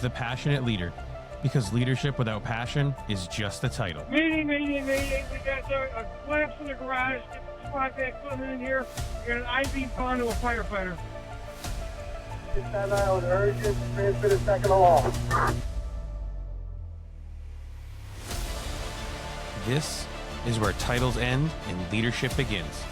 The Passionate Leader, because leadership without passion is just a title. Meeting. We got a collapse in the garage. Get the squad back coming in here. We got an I-beam gone to a firefighter. Get that out, urgent, transmit a second along. This is where titles end and leadership begins.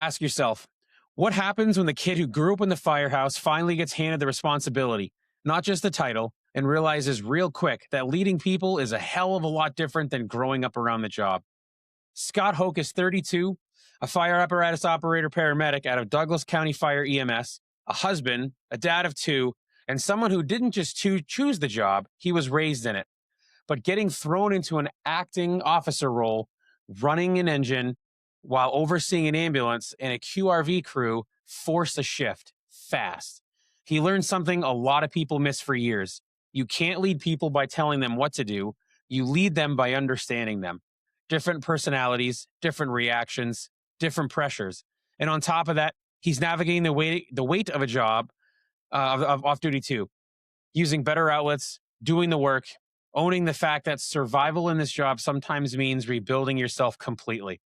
Ask yourself, what happens when the kid who grew up in the firehouse finally gets handed the responsibility, not just the title, and realizes real quick that leading people is a hell of a lot different than growing up around the job? Scott Hoke is 32, a fire apparatus operator paramedic out of Douglas County Fire EMS, a husband, a dad of two, and someone who didn't just choose the job, he was raised in it. But getting thrown into an acting officer role, running an engine while overseeing an ambulance and a QRV crew forced a shift fast. He learned something a lot of people miss for years. You can't lead people by telling them what to do. You lead them by understanding them. Different personalities, different reactions, different pressures. And on top of that, he's navigating the weight of a job of off duty too, using better outlets, doing the work, owning the fact that survival in this job sometimes means rebuilding yourself completely.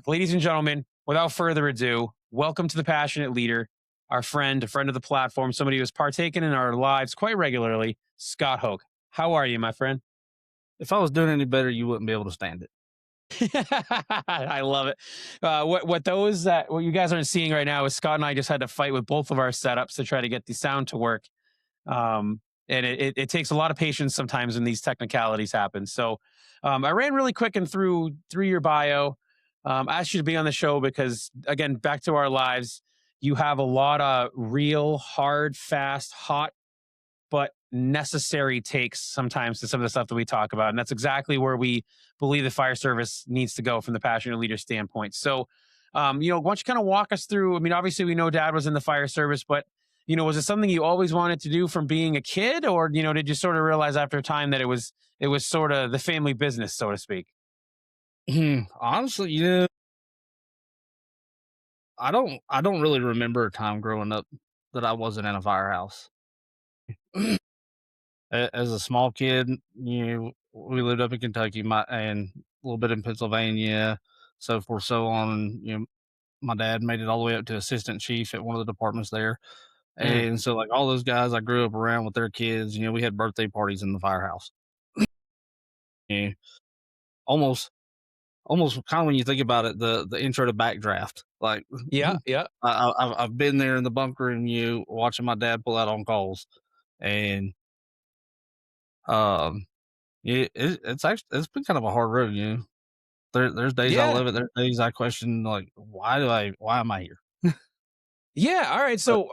Ladies and gentlemen, without further ado, welcome to the Passionate Leader, our friend, a friend of the platform, somebody who has partaken in our lives quite regularly, Scott Hoke. How are you, my friend? If I was doing any better, you wouldn't be able to stand it. I love it. What you guys aren't seeing right now is Scott and I just had to fight with both of our setups to try to get the sound to work. And it takes a lot of patience sometimes when these technicalities happen. So I ran really quick and through your bio. Asked you to be on the show because, again, back to our lives, you have a lot of real, hard, fast, hot, but necessary takes sometimes to some of the stuff that we talk about. And that's exactly where we believe the fire service needs to go from the passionate leader standpoint. So, why don't you kind of walk us through? I mean, obviously, we know Dad was in the fire service, but, was it something you always wanted to do from being a kid? Or, did you sort of realize after a time that it was sort of the family business, so to speak? Honestly, I don't really remember a time growing up that I wasn't in a firehouse. As a small kid, we lived up in Kentucky, and a little bit in Pennsylvania, so forth, so on. My dad made it all the way up to assistant chief at one of the departments there, and so like all those guys I grew up around with their kids, we had birthday parties in the firehouse. Yeah, almost kind of when you think about it, the intro to Backdraft, like Yeah. I've been there in the bunker and watching my dad pull out on calls, and it's been kind of a hard road. There's days I love it. There's days I question, like, why am I here? Yeah. All right. So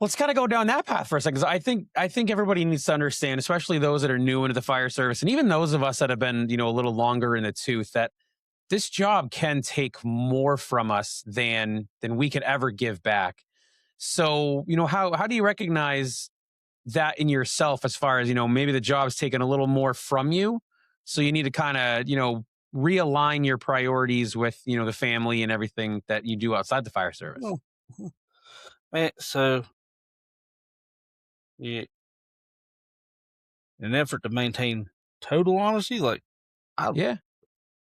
let's kind of go down that path for a second. 'Cause I think everybody needs to understand, especially those that are new into the fire service, and even those of us that have been, a little longer in the tooth, that this job can take more from us than we could ever give back. So, how do you recognize that in yourself as far as, maybe the job's taken a little more from you? So you need to kind of, realign your priorities with, the family and everything that you do outside the fire service. Oh, man, so yeah, in an effort to maintain total honesty, like Yeah.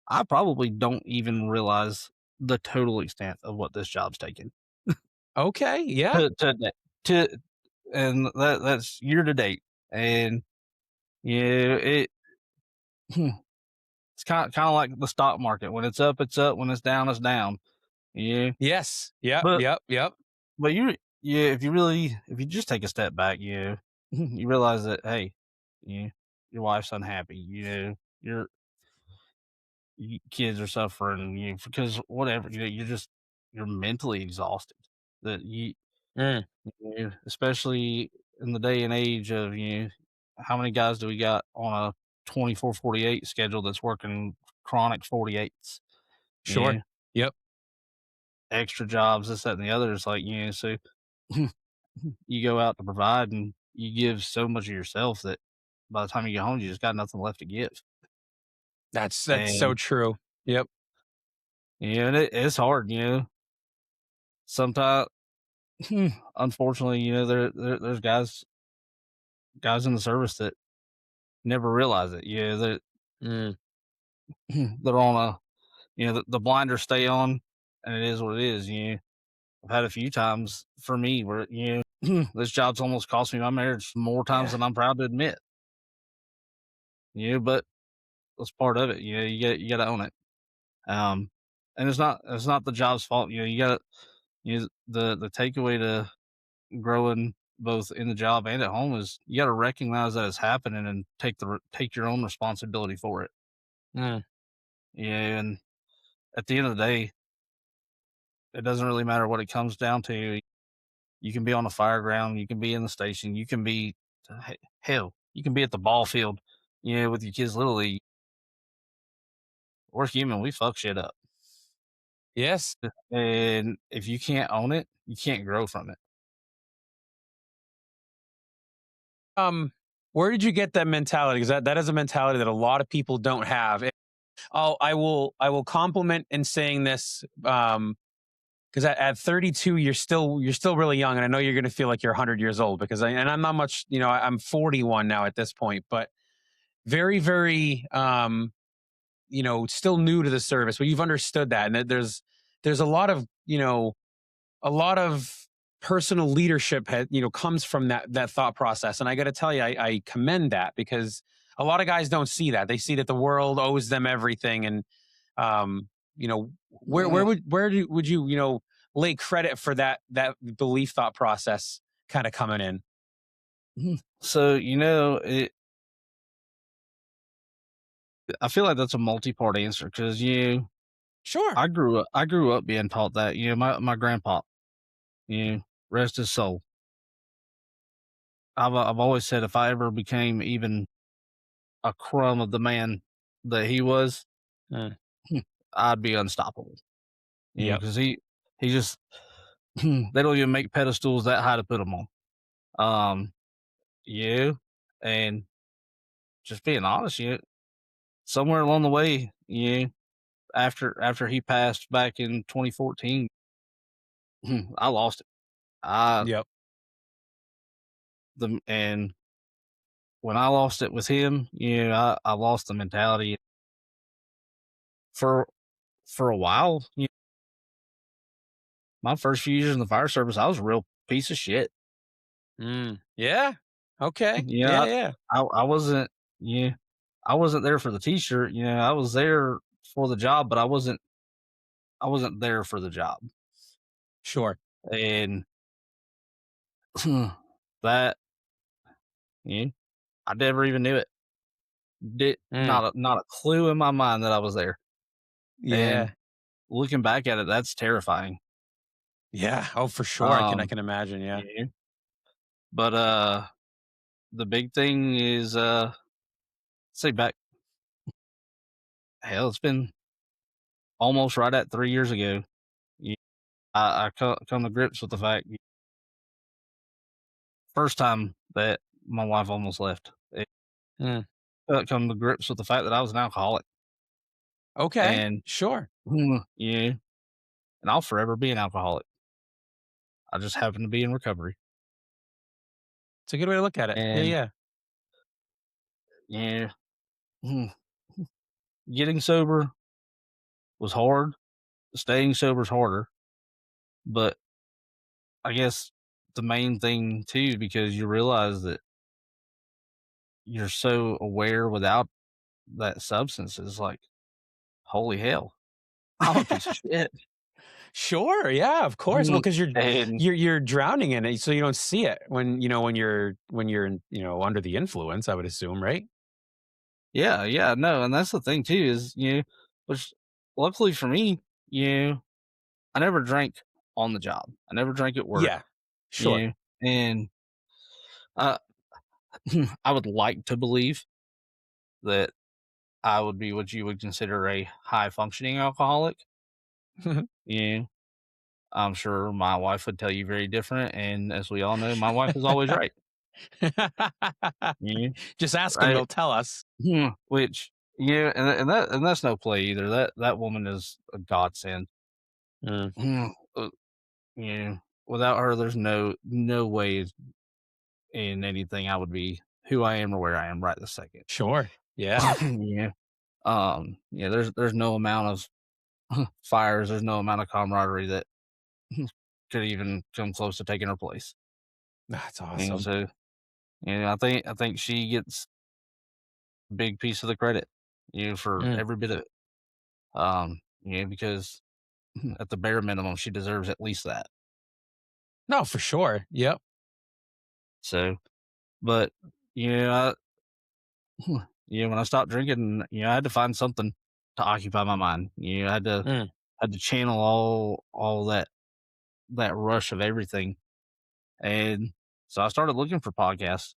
I probably don't even realize the total extent of what this job's taken. Okay. Yeah. to and that's year to date, and it it's kind of like the stock market. When it's up, it's up. When it's down, it's down. Yeah, Yes. Yep. but Yep. but if you just take a step back, you realize that, hey, yeah, your wife's unhappy. Your kids are suffering. Because whatever. You're mentally exhausted. That Mm. especially in the day and age of, how many guys do we got on a 24/48 schedule that's working chronic 48s? Sure. Yep. Extra jobs, this, that, and the other. It's like, so you go out to provide and you give so much of yourself that by the time you get home, you just got nothing left to give. That's so And true. Yep. And it's hard, Sometimes, unfortunately, there's guys in the service that never realize it. That Mm, they're on the blinders stay on, and it is what it is. I've had a few times for me where this job's almost cost me my marriage more times yeah. than I'm proud to admit. But that's part of it. You got to own it. Um, and it's not the job's fault. You got to the takeaway to growing both in the job and at home is you got to recognize that it's happening and take your own responsibility for it. Mm, And at the end of the day, it doesn't really matter what it comes down to. You can be on the fire ground, you can be in the station, you can be hell, you can be at the ball field, with your kids little league. We're human, we fuck shit up. yes. And if you can't own it, you can't grow from it. Um, where did you get that mentality? Because that is a mentality that a lot of people don't have. I will compliment in saying this. Because at 32, you're still really young, and I know you're going to feel like you're 100 years old. And I'm not much. I'm 41 now at this point, but very, very, still new to the service. But you've understood that, and there's a lot of a lot of personal leadership comes from that thought process. And I got to tell you, I commend that, because a lot of guys don't see that. They see that the world owes them everything. And um where Mm, would you lay credit for that belief thought process kind of coming in? So, I feel like that's a multi-part answer because Sure. I grew up being taught that. My grandpa, you know, rest his soul. I've always said if I ever became even a crumb of the man that he was, Uh, I'd be unstoppable. yep. Because he just they don't even make pedestals that high to put him on. Um, yeah, and just being honest, somewhere along the way, after he passed back in 2014, I lost it. I Yep. the and when I lost it with him, I lost the mentality for a while. My first few years in the fire service, I was a real piece of shit. Yeah. Okay. Yeah, Yeah. Yeah. I wasn't. Yeah, I wasn't there for the t-shirt. I was there for the job, but I wasn't there for the job, Sure. and that yeah, I never even knew it. Did Mm, not a clue in my mind that I was there. And yeah. looking back at it, that's terrifying. Yeah. Oh, for sure. I Um, can imagine. Yeah. yeah, but the big thing is say back hell, it's been almost right at 3 years ago. Yeah, I come to grips with the fact first time that my wife almost left. Mm, Come to grips with the fact that I was an alcoholic, okay. and Sure. yeah, and I'll forever be an alcoholic. I just happen to be in recovery, It's a good way to look at it. Yeah. and Yeah. yeah, getting sober was hard. Staying sober is harder, but I guess the main thing too, because you realize that you're so aware without that substance is like, holy hell, I'm a piece of shit. Sure, yeah, of course. Well, Mhm. because you're And you're you're drowning in it, so you don't see it when you're under the influence. I would assume, right? yeah, yeah, no, and that's the thing too is, which luckily for me, I never drank on the job. I never drank at work, Yeah, sure. and uh, I would like to believe that I would be what you would consider a high functioning alcoholic. Yeah. I'm sure my wife would tell you very different. And as we all know, my wife is always right. Yeah. Just ask them; Right. they'll tell us. Which Yeah, and that's no play either. That woman is a godsend. Mm, Uh, yeah, without her, there's no way in anything I would be who I am or where I am right this second. sure. Yeah. Yeah. Yeah, there's no amount of fires, there's no amount of camaraderie that could even come close to taking her place. That's You know, awesome. so I think she gets a big piece of the credit, for Mm. every bit of it. Because at the bare minimum, she deserves at least that. No, for sure. Yep. So, but yeah, when I stopped drinking, I had to find something to occupy my mind. I Mm. had to channel all that rush of everything. And so I started looking for podcasts.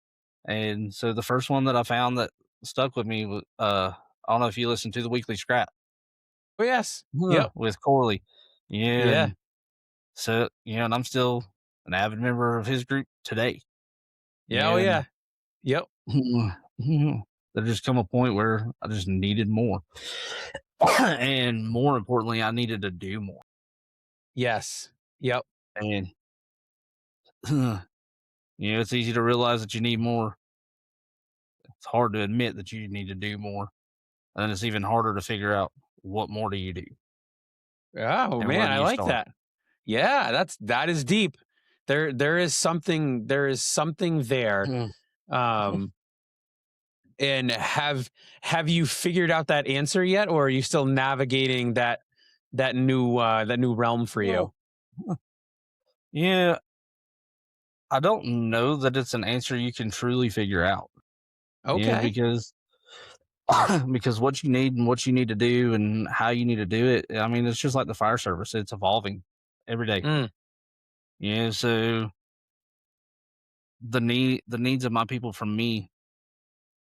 And so the first one that I found that stuck with me was I don't know if you listen to the Weekly Scrap Oh, yes. Yep. with Corley. Yeah, Yeah. and so and I'm still an avid member of his group today. Yeah. Oh, And yeah. Yep. there just come a point where I just needed more. And more importantly, I needed to do more. Yes. Yep. And it's easy to realize that you need more. It's hard to admit that you need to do more. And it's even harder to figure out what more do you do Oh, and where man, do I you like start. that. Yeah, that is deep. There is something there. Mm. Um, and have you figured out that answer yet, or are you still navigating that new realm for you? Well, yeah, I don't know that it's an answer you can truly figure out. Okay. Because because what you need and what you need to do and how you need to do it, I mean, it's just like the fire service. It's evolving every day. Mm, So the needs of my people from me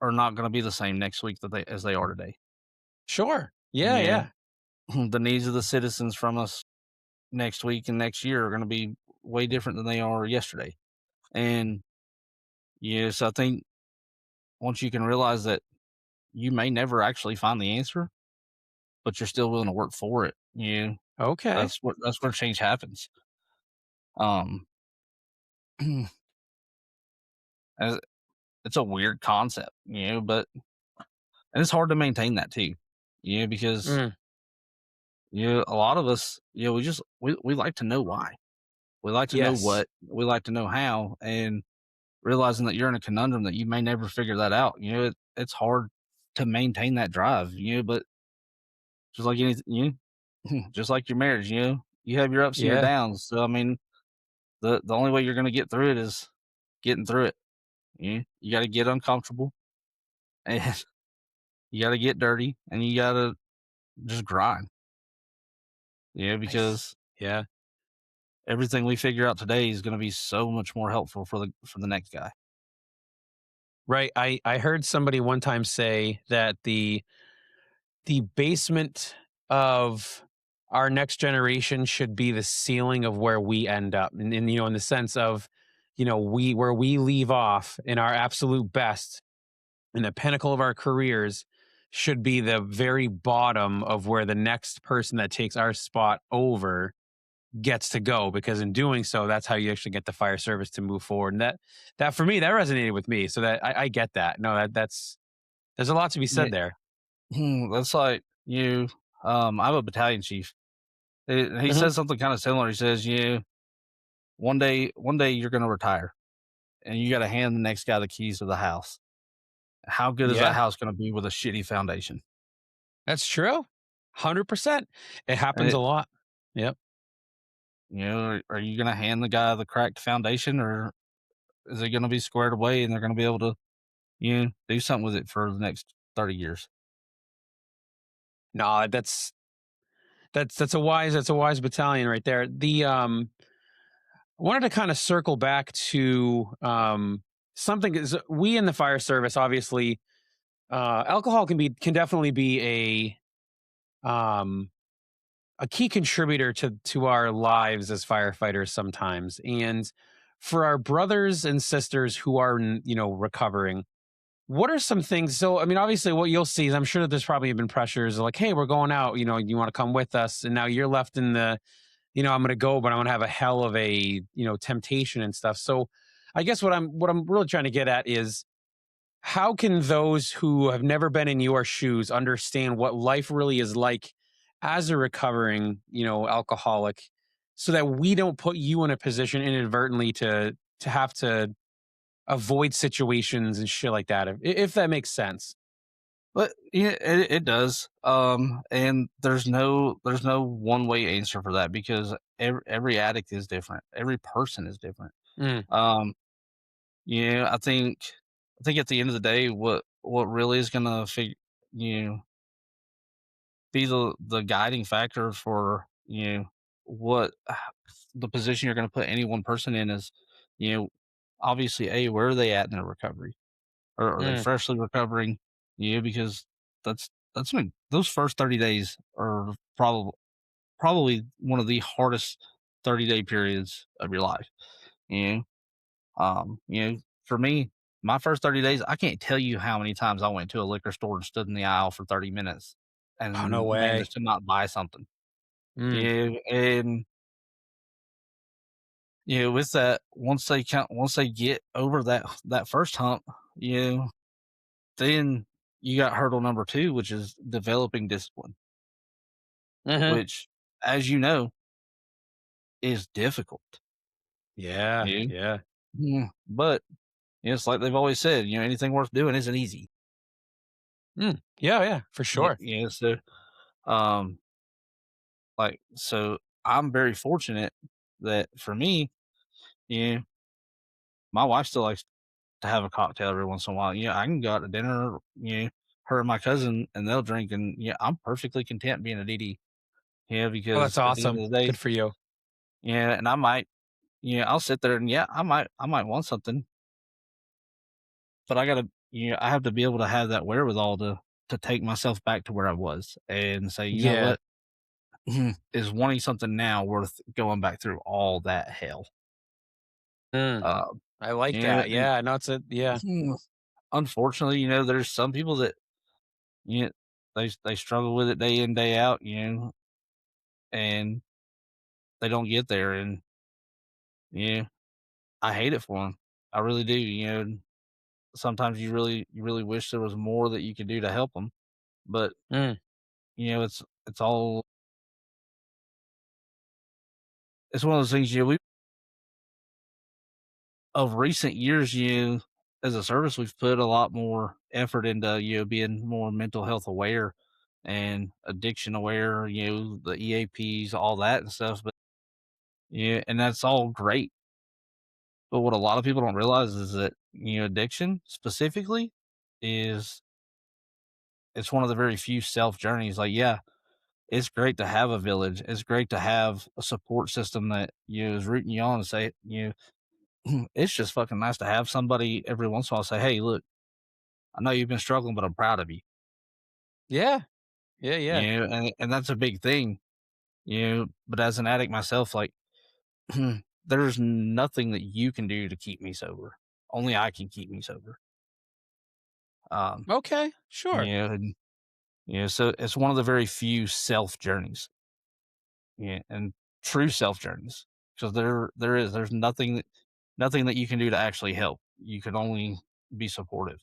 are not going to be the same next week that they as they are today. sure. Yeah, Yeah. yeah. The needs of the citizens from us next week and next year are going to be way different than they are yesterday. And yes, I think once you can realize that you may never actually find the answer, but you're still willing to work for it, Okay. that's where change happens. Um, as it's a weird concept, but and it's hard to maintain that too, because Mm, a lot of us, we like to know why, we like to know yes. what, we like to know how, and realizing that you're in a conundrum that you may never figure that out, it's hard to maintain that drive, but just like anything, just like your marriage, you have your ups and your Yeah. downs. So I mean, the only way you're going to get through it is getting through it. You got to get uncomfortable, and you got to get dirty, and you got to just grind. Nice. Because Yeah. everything we figure out today is going to be so much more helpful for the next guy. Right. I heard somebody one time say that the basement of our next generation should be the ceiling of where we end up. And in the sense of, we where we leave off in our absolute best and the pinnacle of our careers should be the very bottom of where the next person that takes our spot over gets to go, because in doing so, that's how you actually get the fire service to move forward. And that for me, that resonated with me. So that I get that. No, that's there's a lot to be Yeah, said there. that's like you. I'm a battalion chief. He Hmm. says something kind of similar. He says, one day you're going to retire, and you got to hand the next guy the keys to the house. How good is that Yeah. house going to be with a shitty foundation? That's true. 100%. It And happens a lot. Yep. are you going to hand the guy the cracked foundation, or is it going to be squared away and they're going to be able to, do something with it for the next 30 years? No, that's a wise battalion right there. I wanted to kind of circle back to something is we in the fire service, obviously, alcohol can definitely be um a key contributor to our lives as firefighters sometimes. And for our brothers and sisters who are recovering, What are some things? So, I mean, obviously, what you'll see is I'm sure that there's probably been pressures like, hey, we're going out, you want to come with us. And now you're left in the, I'm going to go, but I'm going to have a hell of a, temptation and stuff. So, I guess what I'm really trying to get at is how can those who have never been in your shoes understand what life really is like as a recovering, alcoholic so that we don't put you in a position inadvertently to have to avoid situations and shit like that, if that makes sense. But yeah, it does. And there's no one way answer for that because every addict is different. Every person is different. Mm, Um, yeah, I think at the end of the day, what really is gonna you know, be the guiding factor for what the position you're gonna put any one person in is, you know, obviously, where are they at in their recovery? Or are they mm, freshly recovering? Because that's when those first 30 days are probably one of the hardest 30-day periods of your life. You know, for me, my first 30 days, I can't tell you how many times I went to a liquor store and stood in the aisle for 30 minutes oh, no and way. managed to not buy something. Mm, And with that, once they get over that first hump, then you got hurdle number 2, which is developing discipline, hmm. which, as you know, is difficult. Yeah, Yeah. yeah. But it's like they've always said, anything worth doing isn't easy. Mm, yeah, yeah, for sure. So, um, so I'm very fortunate that for me, yeah, my wife still likes to have a cocktail every once in a while. I can go out to dinner, her and my cousin, and they'll drink, and I'm perfectly content being a DD. Yeah, Oh, that's because at the end awesome. of the day, Good for you. and I might, I'll sit there and I might want something, but I have to be able to have that wherewithal to take myself back to where I was and say, you know Yeah. what, is wanting something now worth going back through all that hell? Mm, Um, I like yeah, that. and Yeah, no, it's a yeah. unfortunately, there's some people that you know, they struggle with it day in day out, and they don't get there, and yeah, I hate it for them. I really do. Sometimes you really wish there was more that you could do to help them, but Mm, it's all it's one of those things. We of recent years, as a service, we've put a lot more effort into being more mental health aware and addiction aware. The EAPs, all that and stuff. But and that's all great. But what a lot of people don't realize is that addiction specifically is it's one of the very few self journeys. Like, yeah, it's great to have a village. It's great to have a support system that is rooting you on and say, it's just fucking nice to have somebody every once in a while say, "Hey, look, I know you've been struggling, but I'm proud of you." yeah, yeah, yeah. And that's a big thing. But as an addict myself, like there's nothing that you can do to keep me sober. Only I can keep me sober. Um, Okay, sure. and so it's one of the very few self journeys. And true self journeys because there's nothing that you can do to actually help. You can only be supportive.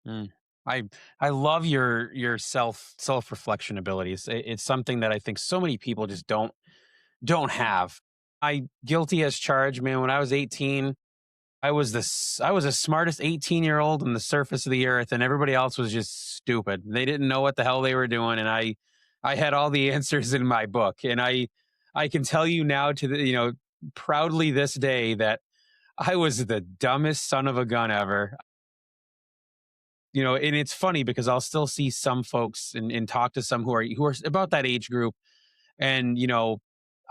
Mm. I I love your self reflection abilities. It's something that I think so many people just don't have. I guilty as charged, man. When I was 18, I was the smartest 18-year-old on the surface of the earth, and everybody else was just stupid. They didn't know what the hell they were doing, and I had all the answers in my book. And I can tell you now to the proudly this day that I was the dumbest son of a gun ever. And it's funny because I'll still see some folks and talk to some who are about that age group, and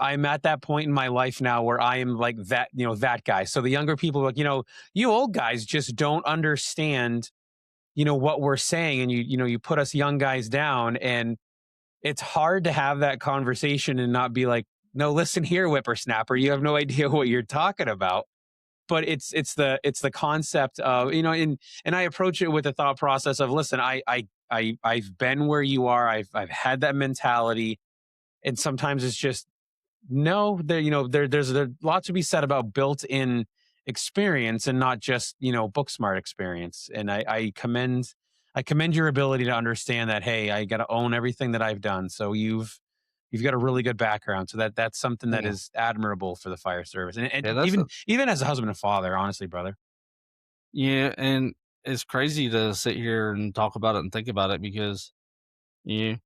I'm at that point in my life now where I am like that, that guy. So the younger people are like, you old guys just don't understand, what we're saying, and you put us young guys down, and it's hard to have that conversation and not be like, no, listen here, whippersnapper, you have no idea what you're talking about. but it's the concept of, and I approach it with the thought process of, listen, I've been where you are. I've had that mentality, and sometimes it's just, no, there's a lot to be said about built-in experience and not just, book smart experience. And I commend your ability to understand that. Hey, I got to own everything that I've done. So you've got a really good background. So that's something that Yeah, is admirable for the fire service, and yeah, that's even a even as a husband and father, honestly, brother. yeah, and it's crazy to sit here and talk about it and think about it because you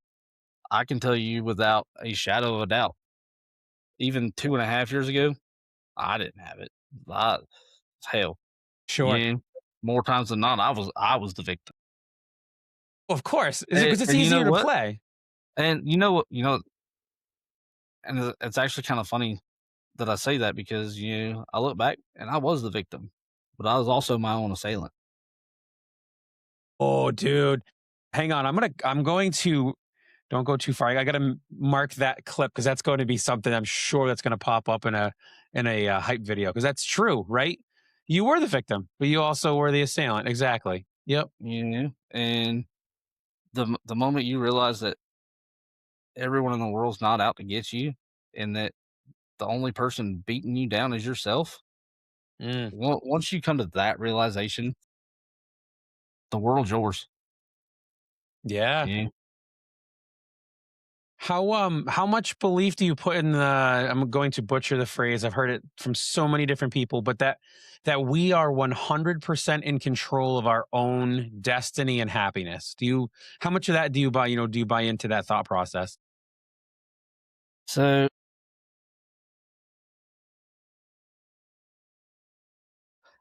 I can tell you without a shadow of a doubt, even 2.5 years ago, I didn't have it. I hell, Sure. yeah, more times than not, I was the victim. Of course, And, because it's and you know easier to what? play. And you know what? And it's actually kind of funny that I say that because I look back and I was the victim, but I was also my own assailant. Oh, dude. Hang on. I'm going to don't go too far. I got to mark that clip because that's going to be something I'm sure that's going to pop up in a hype video, because that's true, right? You were the victim, but you also were the assailant. Exactly. Yep. And the moment you realize that everyone in the world's not out to get you, and that the only person beating you down is yourself. Mm, Once you come to that realization, the world's yours. yeah. Yeah. How much belief do you put in the, I'm going to butcher the phrase, I've heard it from so many different people, but that we are 100% in control of our own destiny and happiness. How much of that do you buy into that thought process? So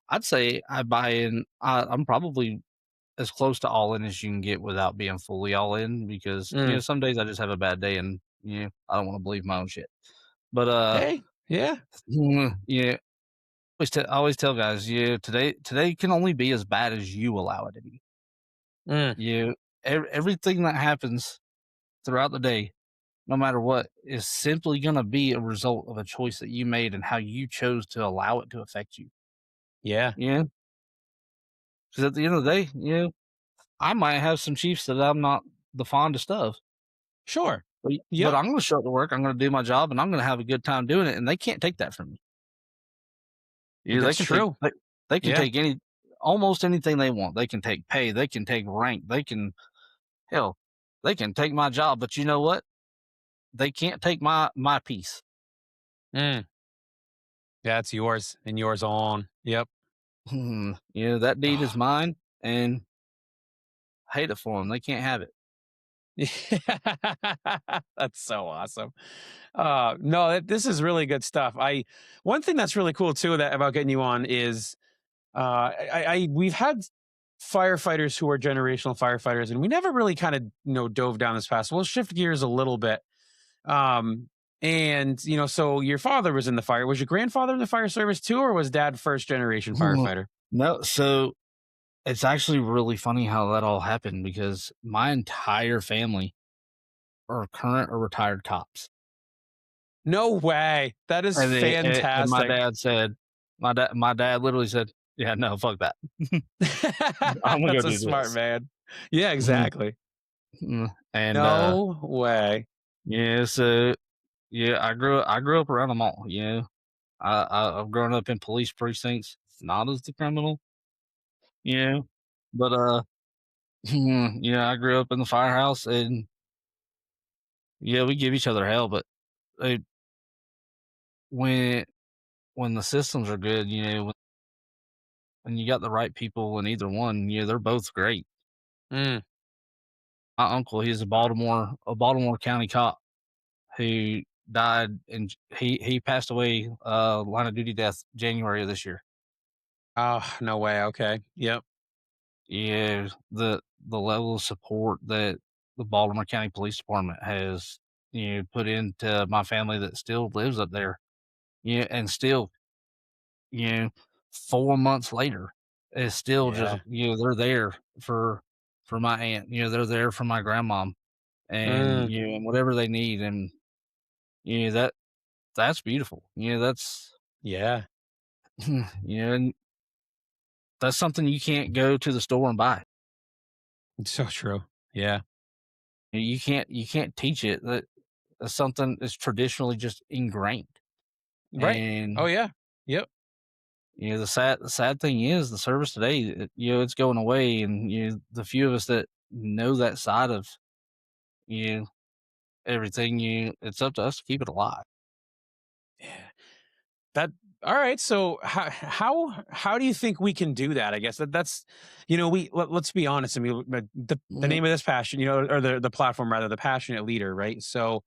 I'd say I buy in. I'm probably as close to all in as you can get without being fully all in because Mm. some days I just have a bad day and I don't want to believe my own shit. But Hey, yeah. yeah, I always tell guys, today can only be as bad as you allow it to be. Mm, You everything that happens throughout the day, no matter what, is simply going to be a result of a choice that you made and how you chose to allow it to affect you. yeah. Yeah, because at the end of the day, I might have some chiefs that I'm not the fondest of, Sure. but Yep. I'm going to show up to work. I'm going to do my job, and I'm going to have a good time doing it. And they can't take that from me. They That's can take true. they can Yeah. take almost anything they want. They can take pay. They can take rank. They can hell. They can take my job. But you know what? They can't take my peace. Mm, that's yours and yours alone. Yep. That deed is mine, and I hate it for them. They can't have it. That's so awesome. No, this is really good stuff. One thing that's really cool too that about getting you on is, we've had firefighters who are generational firefighters, and we never really kind of dove down this path. So we'll shift gears a little bit. Um, and so your father was in the fire. Was your grandfather in the fire service too, or was dad first generation firefighter? No, so it's actually really funny how that all happened because my entire family are current or retired cops. No way. That is And my fantastic. dad said, my dad literally said, "Yeah, no, fuck that. I'm gonna go That's a do smart this." man. Yeah, Mhm, exactly. and No way. yeah, so yeah, I grew up around them all. I've grown up in police precincts, not as the criminal, you know, but yeah, I grew up in the firehouse, and yeah, we give each other hell, but uh, when when the systems are good, when you got the right people in either one, they're both great. Mm. My uncle, he's a Baltimore County cop who died, and he passed away, line of duty death January of this year. Oh, no way. Okay. Yep. Yeah, the level of support that the Baltimore County Police Department has, put into my family that still lives up there, and still, you know, 4 months later, is still just, Yeah. they're there for my aunt, they're there for my grandmom, and Mm. and whatever they need, and that's beautiful. That's Yeah. and that's something you can't go to the store and buy. It's so true. Yeah. You can't teach it. That's something that's traditionally just ingrained. Right. Oh And yeah. Yep. the sad thing is the service today, it's going away, and the few of us that know that side of you know, everything, it's up to us to keep it alive. Yeah. That all right. So how do you think we can do that? I guess that's let's be honest. I mean, the Mhm. name of this passion, or the platform rather, the passionate leader, right? So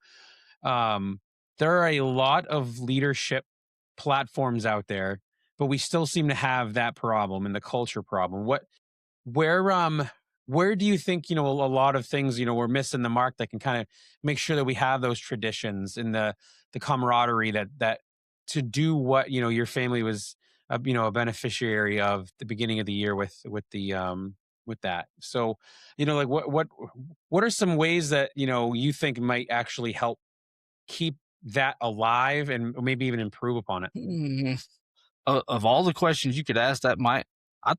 um, there are a lot of leadership platforms out there, but we still seem to have that problem and the culture problem. Where where do you think a lot of things we're missing the mark that can kind of make sure that we have those traditions and the camaraderie that to do what your family was a beneficiary of the beginning of the year with that. So like what are some ways that you think might actually help keep that alive and maybe even improve upon it? Mm. Of all the questions you could ask, I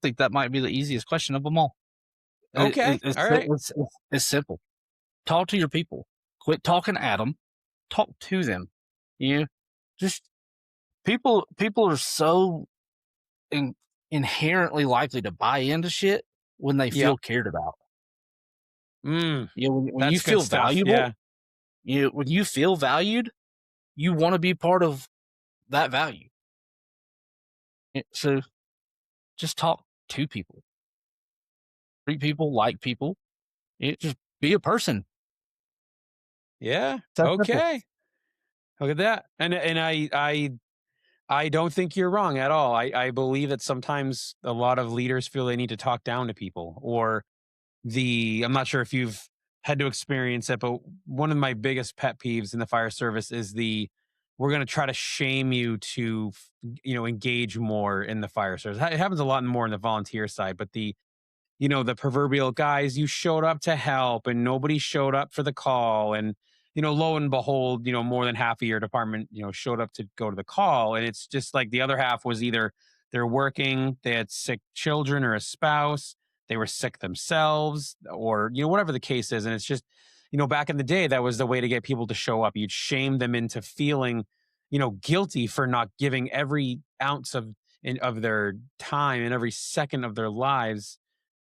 think that might be the easiest question of them all. It, Okay, it, it's, all si- right. it's simple. Talk to your people. Quit talking at them. Talk to them. You know, just people are so in, inherently likely to buy into shit when they Yep. feel cared about. Mm, When you that's good feel stuff. valuable, Yeah. when you feel valued, you want to be part of that value. So just talk to people, treat people like people. Just be a person. Yeah. It's that simple. Okay. Look at that. And I don't think you're wrong at all. I believe that sometimes a lot of leaders feel they need to talk down to people, or I'm not sure if you've had to experience it, but one of my biggest pet peeves in the fire service is we're going to try to shame you to engage more in the fire service. It happens a lot more in the volunteer side, but the proverbial guys, you showed up to help and nobody showed up for the call. And, lo and behold, more than half of your department, showed up to go to the call. And it's just like the other half was either they're working, they had sick children or a spouse, they were sick themselves, or, whatever the case is. And it's just, back in the day, that was the way to get people to show up. You'd shame them into feeling, guilty for not giving every ounce of their time and every second of their lives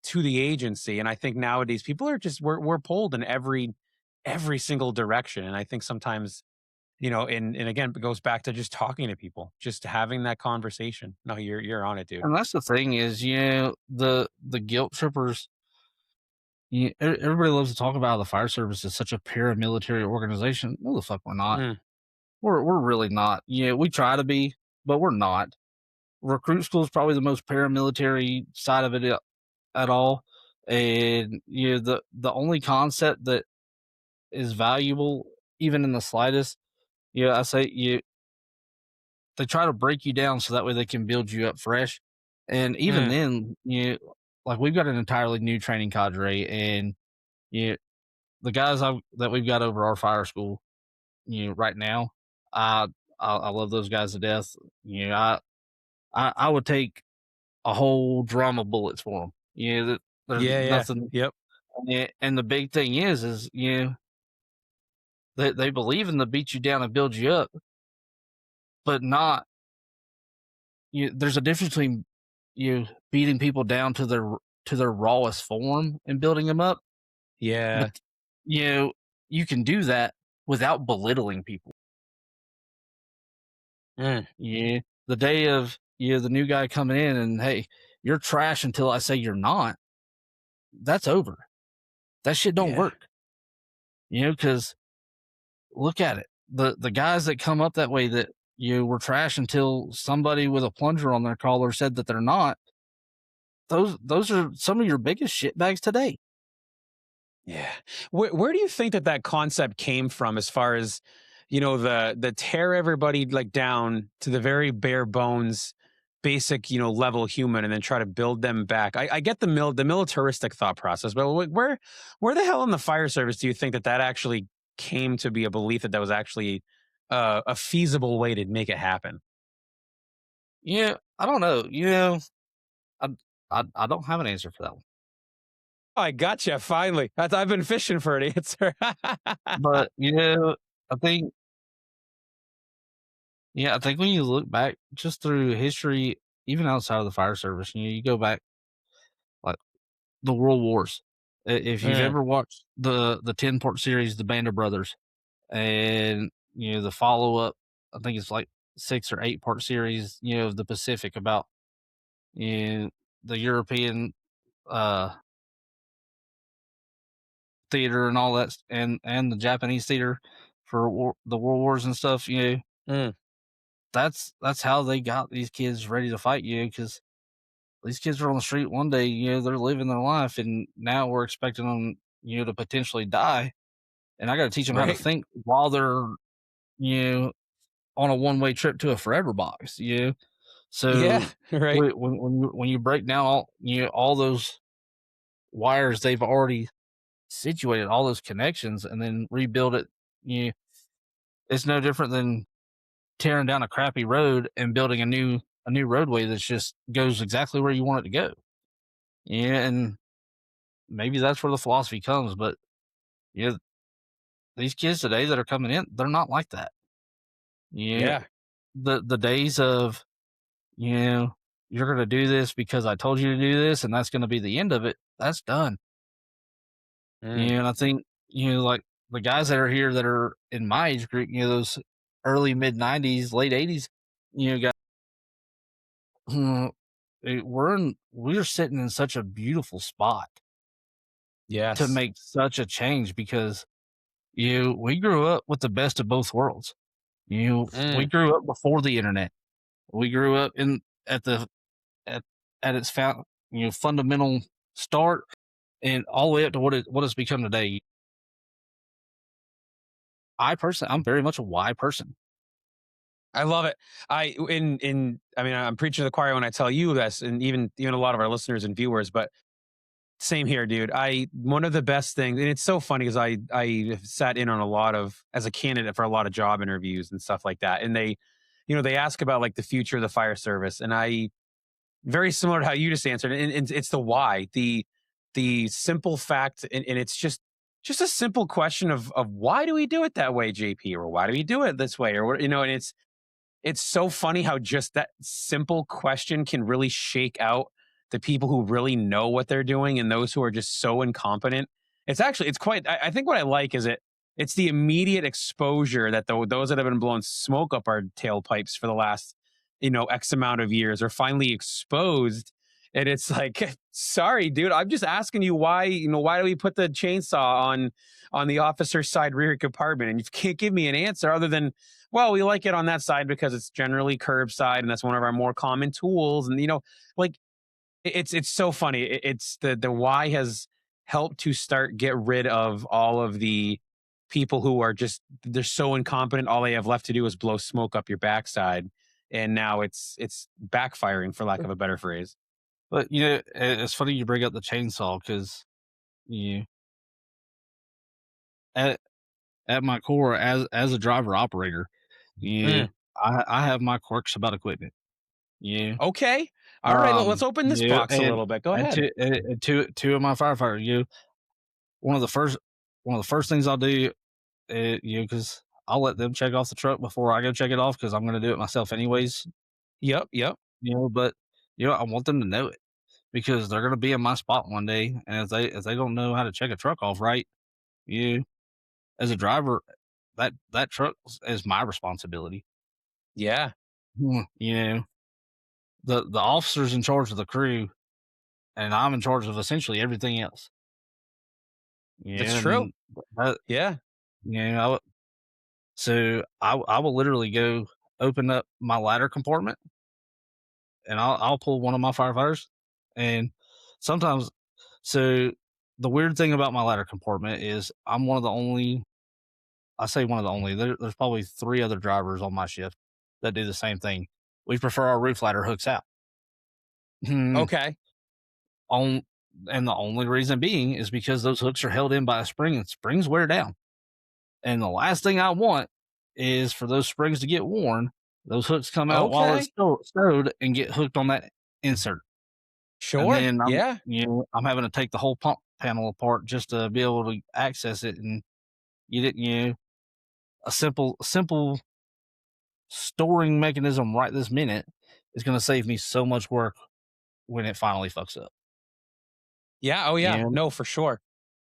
to the agency. And I think nowadays people are just we're pulled in every single direction. And I think sometimes, and again, it goes back to just talking to people, just having that conversation. No, you're on it, dude. And that's the thing is, the guilt trippers. Everybody loves to talk about how the fire service is such a paramilitary organization. No, the fuck we're not. Mm, We're really not. We try to be, but we're not. Recruit school is probably the most paramilitary side of it at all. And the only concept that is valuable, even in the slightest, I say they try to break you down so that way they can build you up fresh. And even mm, then, like we've got an entirely new training cadre, and you the guys that we've got over our fire school, right now, I I love those guys to death. I would take a whole drum of bullets for them. There's yeah, yeah, nothing. yep, And the big thing is they believe in the beat you down and build you up, but not. There's a difference between beating people down to their rawest form and building them up, but yeah, you know you can do that without belittling people. mm, Yeah, the day of the new guy coming in and, hey, you're trash until I say you're not. That's over. That shit don't yeah, work. Because look at it. The guys that come up that way that were trash until somebody with a plunger on their collar said that they're not. Those are some of your biggest shitbags today. yeah. Where do you think that concept came from, as far as the tear everybody like down to the very bare bones basic level human, and then try to build them back? I get the militaristic thought process, but where the hell in the fire service do you think that actually came to be a belief that was actually a feasible way to make it happen? Yeah, I don't know. I I don't have an answer for that one. I gotcha. Finally, I've been fishing for an answer. But I think I think when you look back just through history, even outside of the fire service, you go back like the World Wars. If you've Mm, ever watched the 10-part series, The Band of Brothers, and the follow up, I think it's like 6 or 8 part series, of the Pacific about the European uh theater and all that, and the Japanese theater for the World Wars and stuff. mm, That's how they got these kids ready to fight you because these kids are on the street one day, they're living their life, and now we're expecting them, to potentially die. And I got to teach them how to right. think while they're, you know, on a one-way trip to a forever box. Yeah. So Right. when you break down all those wires they've already situated, all those connections, and then rebuild it, you it's no different than tearing down a crappy road and building a new roadway that's just goes exactly where you want it to go. Yeah, and maybe that's where the philosophy comes. But yeah, these kids today that are coming in, they're not like that. Yeah, Yeah. the days of you know you're going to do this because I told you to do this, and that's going to be the end of it. That's done. Mm, And I think like the guys that are here that are in my age group, those early mid 90s, late 80s, guys, we're sitting in such a beautiful spot to yes. make such a change because we grew up with the best of both worlds. We Mm, grew up before the internet. We grew up in at at its fundamental start, and all the way up to what it's become today. I'm very much a why person. I love it. I mean, I'm preaching to the choir when I tell you this, and even a lot of our listeners and viewers. But same here, dude. One of the best things, and it's so funny because I have sat in on a lot of as a candidate for a lot of job interviews and stuff like that, and they ask about like the future of the fire service, and I very similar to how you just answered, and it's the why, the simple fact, and it's just a simple question of why do we do it that way, JP, or why do we do it this way, or what, and it's so funny how just that simple question can really shake out the people who really know what they're doing and those who are just so incompetent. It's quite, I think what I like is it's the immediate exposure that those that have been blowing smoke up our tailpipes for the last, X amount of years are finally exposed. And it's like, sorry, dude, I'm just asking you why do we put the chainsaw on the officer's side rear compartment? And you can't give me an answer other than, well, we like it on that side because it's generally curbside and that's one of our more common tools. And like it's so funny. It's the why has helped to start get rid of all of the people who are just they're so incompetent. All they have left to do is blow smoke up your backside, and now it's backfiring for lack of a better phrase. But it's funny you bring up the chainsaw because you at at my core as a driver operator, you Mm, I have my quirks about equipment. Yeah. okay, all right. Let's open this Yeah, box a little bit. Go and ahead. two of my firefighters. One of the first one of the first things I'll do, because I'll let them check off the truck before I go check it off because I'm going to do it myself anyways. Yep, yep. But I want them to know it because they're going to be in my spot one day, and if they don't know how to check a truck off right, you as a driver, that truck is my responsibility. Yeah, You know, the officer's in charge of the crew, and I'm in charge of essentially everything else. that's Yeah, true. and that Yeah. you know, so I will literally go open up my ladder compartment, and I'll pull one of my firefighters, and sometimes, so the weird thing about my ladder compartment is I'm one of the only. I say one of the only. There's probably 3 other drivers on my shift that do the same thing. We prefer our roof ladder hooks out. Okay. on and the only reason being is because those hooks are held in by a spring and springs wear down. And the last thing I want is for those springs to get worn Those hooks come out while it's Okay. still stowed and get hooked on that insert. And Sure. then Yeah. I'm having to take the whole pump panel apart just to be able to access it. And you didn't, a simple storing mechanism right this minute is going to save me so much work when it finally fucks up. Yeah. Oh, yeah. Yeah. No, for sure.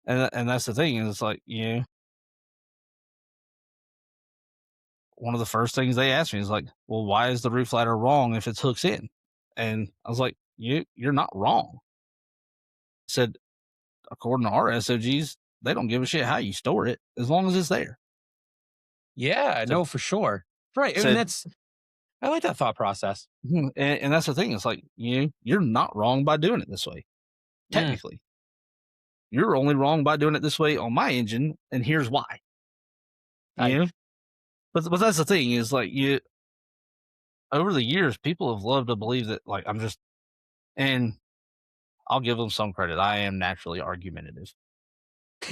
And that's the thing is it's like, one of the first things they asked me is like, well, why is the roof ladder wrong if it's hooks in? And I was like, you're not wrong. I said, according to our SOGs, they don't give a shit how you store it as long as it's there. Yeah. Said, No, for sure. Right. And said I like that thought process. and that's the thing. It's like, you're not wrong by doing it this way. Mm, Technically, you're only wrong by doing it this way on my engine. And here's why, I, you know? But that's the thing is like over the years, people have loved to believe that like I'm just, and I'll give them some credit. I am naturally argumentative.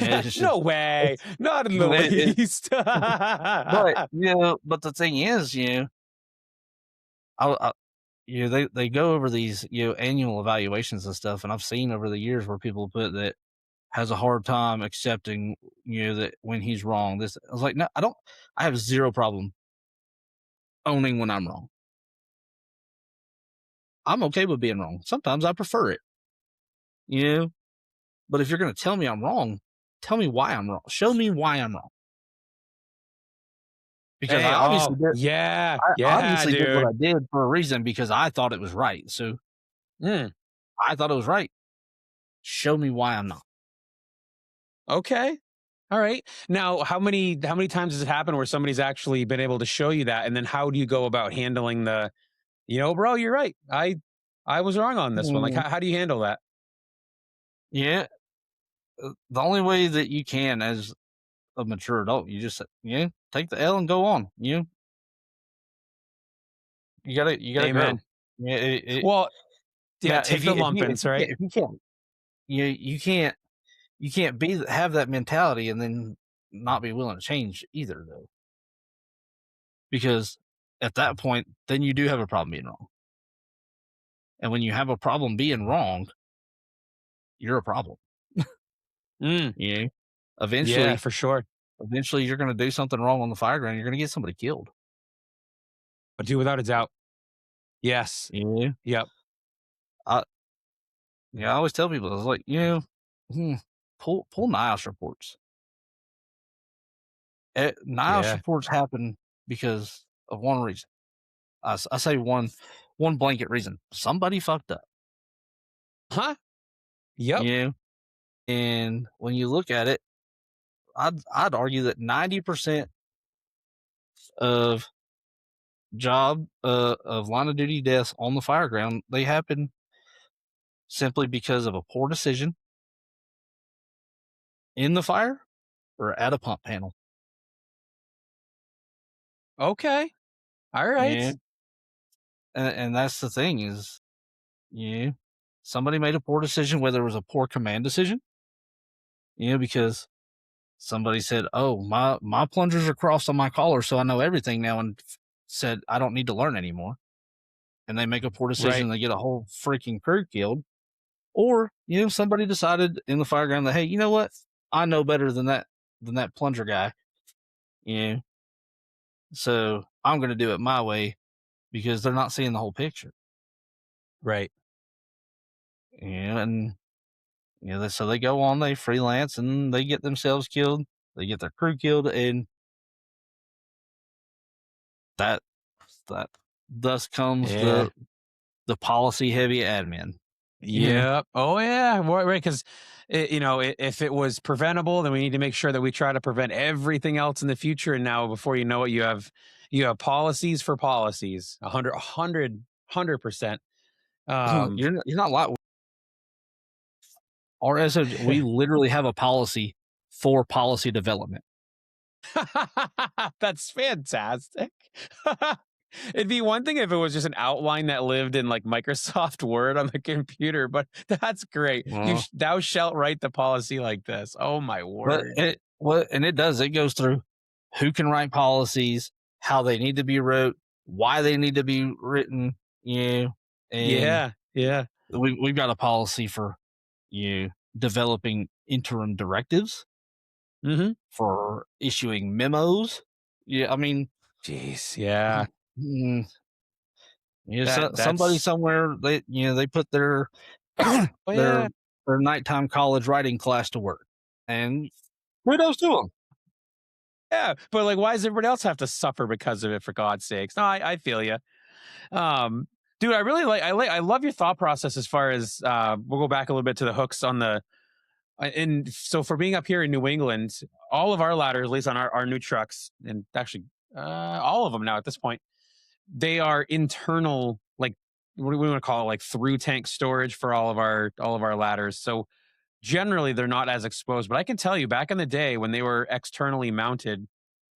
Yeah, it's just, no way. it's, Not in the it, least. but but the thing is, I they go over these annual evaluations and stuff, and I've seen over the years where people put that has a hard time accepting that when he's wrong. This I was like, no, I don't. I have zero problem owning when I'm wrong. I'm okay with being wrong. Sometimes I prefer it, you know. But if you're going to tell me I'm wrong, tell me why I'm wrong. Show me why I'm wrong. Because Hey, I obviously oh, did. yeah. I Yeah, obviously did what I dude. did for a reason because I thought it was right. So Mm, I thought it was right. Show me why I'm not. okay. All right. Now, how many times has it happened where somebody's actually been able to show you that? And then how do you go about handling bro, you're right. I was wrong on this one. Like, Mm, how do you handle that? yeah, the only way that you can as a mature adult, you just take the L and go on. You gotta grow. Amen. Yeah, Well, yeah, now take the lumpings, right? if you can't you can't have that mentality and then not be willing to change either though, because at that point then you do have a problem being wrong, and when you have a problem being wrong, you're a problem. Mm, You know, yeah, eventually for sure. eventually you're going to do something wrong on the fire ground. You're going to get somebody killed. But do without a doubt. Yes. Yeah. Yep. I I always tell people, I was like, hmm, pull NIOSH reports. NIOSH Yeah. reports happen because of one reason. I say one blanket reason. Somebody fucked up. Huh? Yep. You know? And when you look at it, I'd argue that 90% of of line of duty deaths on the fire ground, they happen simply because of a poor decision in the fire or at a pump panel. Okay. All Yeah. right. And that's the thing is, yeah, somebody made a poor decision, whether it was a poor command decision, because somebody said, "Oh, my plungers are crossed on my collar, so I know everything now," and said, "I don't need to learn anymore." And they make a poor decision, Right. and they get a whole freaking crew killed. Or somebody decided in the fireground that, hey, you know what? I know better than that plunger guy. You know, so I'm going to do it my way because they're not seeing the whole picture. Right. And so they go on, they freelance, and they get themselves killed. They get their crew killed, and that that thus comes Yeah. the policy heavy admin. Yeah. Yep. Oh yeah. Right. Because if it was preventable, then we need to make sure that we try to prevent everything else in the future. And now, before you know it, you have policies for policies. 100%. You're not like our SOG. We literally have a policy for policy development. That's fantastic. It'd be one thing if it was just an outline that lived in like Microsoft Word on the computer, but that's great. Well, Thou shalt write the policy like this. Oh my but word. it goes through who can write policies, how they need to be wrote, why they need to be written, you know, and Yeah, yeah. we've got a policy for developing interim directives, Mhm. for issuing memos. Yeah, I mean, Jeez, yeah. mm, so, somebody That's somewhere they put their oh, their yeah. their nighttime college writing class to work, and kudos to them. Yeah, but, like, why does everybody else have to suffer because of it, for God's sakes? No, I feel you. Um, dude, I love your thought process as far as, we'll go back a little bit to the hooks on the and so for being up here in New England, all of our ladders, at least on our new trucks, and actually, all of them now at this point, they are internal, like, what do we wanna call it, like, through tank storage for all of our ladders, so generally, they're not as exposed, but I can tell you back in the day when they were externally mounted,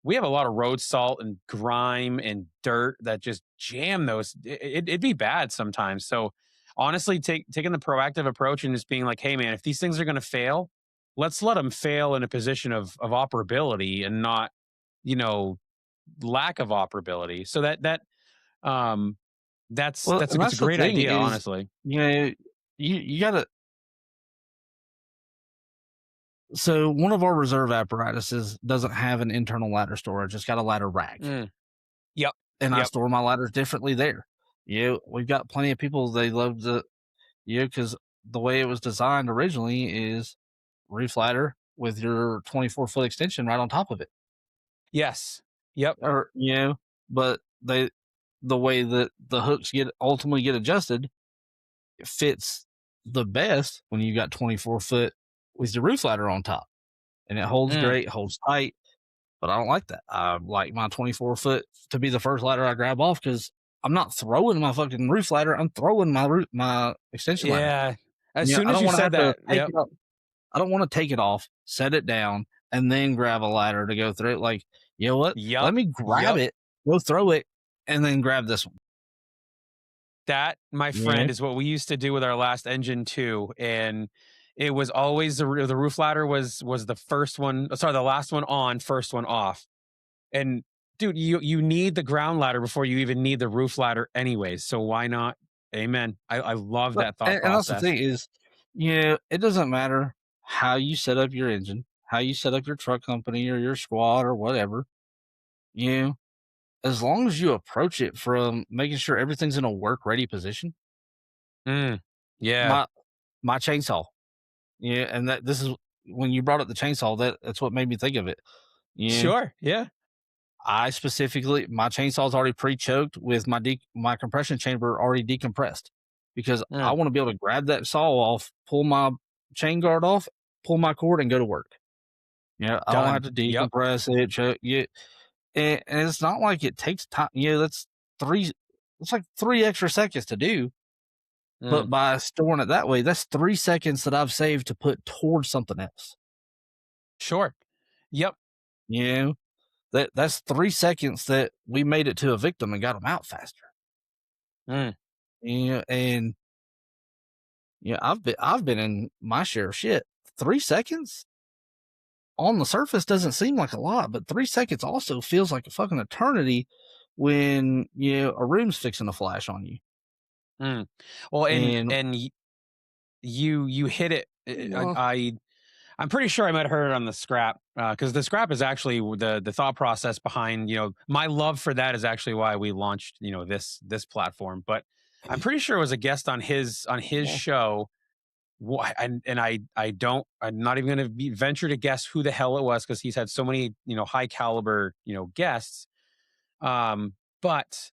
we have a lot of road salt and grime and dirt that just jam those. It'd be bad sometimes. So honestly, taking the proactive approach and just being like, hey man, if these things are going to fail, let's let them fail in a position of operability and not, you know, lack of operability. So um Well, that's and it's a that's the great thing idea, is, honestly. you know, you got to. So one of our reserve apparatuses doesn't have an internal ladder storage; it's got a ladder rack, Mm, yep. and I Yep. store my ladders differently there. We've got plenty of people they love to, because the way it was designed originally is roof ladder with your 24-foot extension right on top of it, Yes. Yep. or but the way that the hooks ultimately get adjusted, it fits the best when you got 24 foot with your roof ladder on top, and it holds Mm, great, holds tight. But I don't like that. I like my 24 foot to be the first ladder I grab off, because I'm not throwing my fucking roof ladder. I'm throwing my extension ladder. yeah. As soon I as don't you want to said have to that, take yep. it off. I don't want to take it off, set it down, and then grab a ladder to go through it. Like, you know what? Yep. Let me grab Yep. it, go throw it, and then grab this one. That, my Yeah. friend, is what we used to do with our last engine too, and it was always the roof ladder was the first one, sorry, the last one on, first one off. And dude, you need the ground ladder before you even need the roof ladder anyways. So why not? Amen. I love But that thought and that's the process. thing is, it doesn't matter how you set up your engine, how you set up your truck company or your squad or whatever. You know, as long as you approach it from making sure everything's in a work ready position. Mm, yeah. My my chainsaw, and that this is when you brought up the chainsaw, that's what made me think of it. Yeah, Sure. Yeah. I specifically, my chainsaw's already pre-choked with my compression chamber already decompressed, because I Mm, want to be able to grab that saw off, pull my chain guard off, pull my cord, and go to work. I don't have done. to Yep. decompress it, choke. And it's not like it takes time. That's three. It's like 3 extra seconds to do, Mm, but by storing it that way, that's 3 seconds that I've saved to put towards something else. sure. Yep. You know, that's 3 seconds that we made it to a victim and got them out faster. Mm, And I've been in my share of shit. 3 seconds on the surface doesn't seem like a lot, but 3 seconds also feels like a fucking eternity when a room's fixing to flash on you. mm. Well, And you hit it. well, I'm pretty sure I might have heard it on the scrap, because the scrap is actually the thought process behind, my love for that is actually why we launched, this platform. But I'm pretty sure it was a guest on his well, show. And I'm not even going to venture to guess who the hell it was, because he's had so many, high caliber, guests. But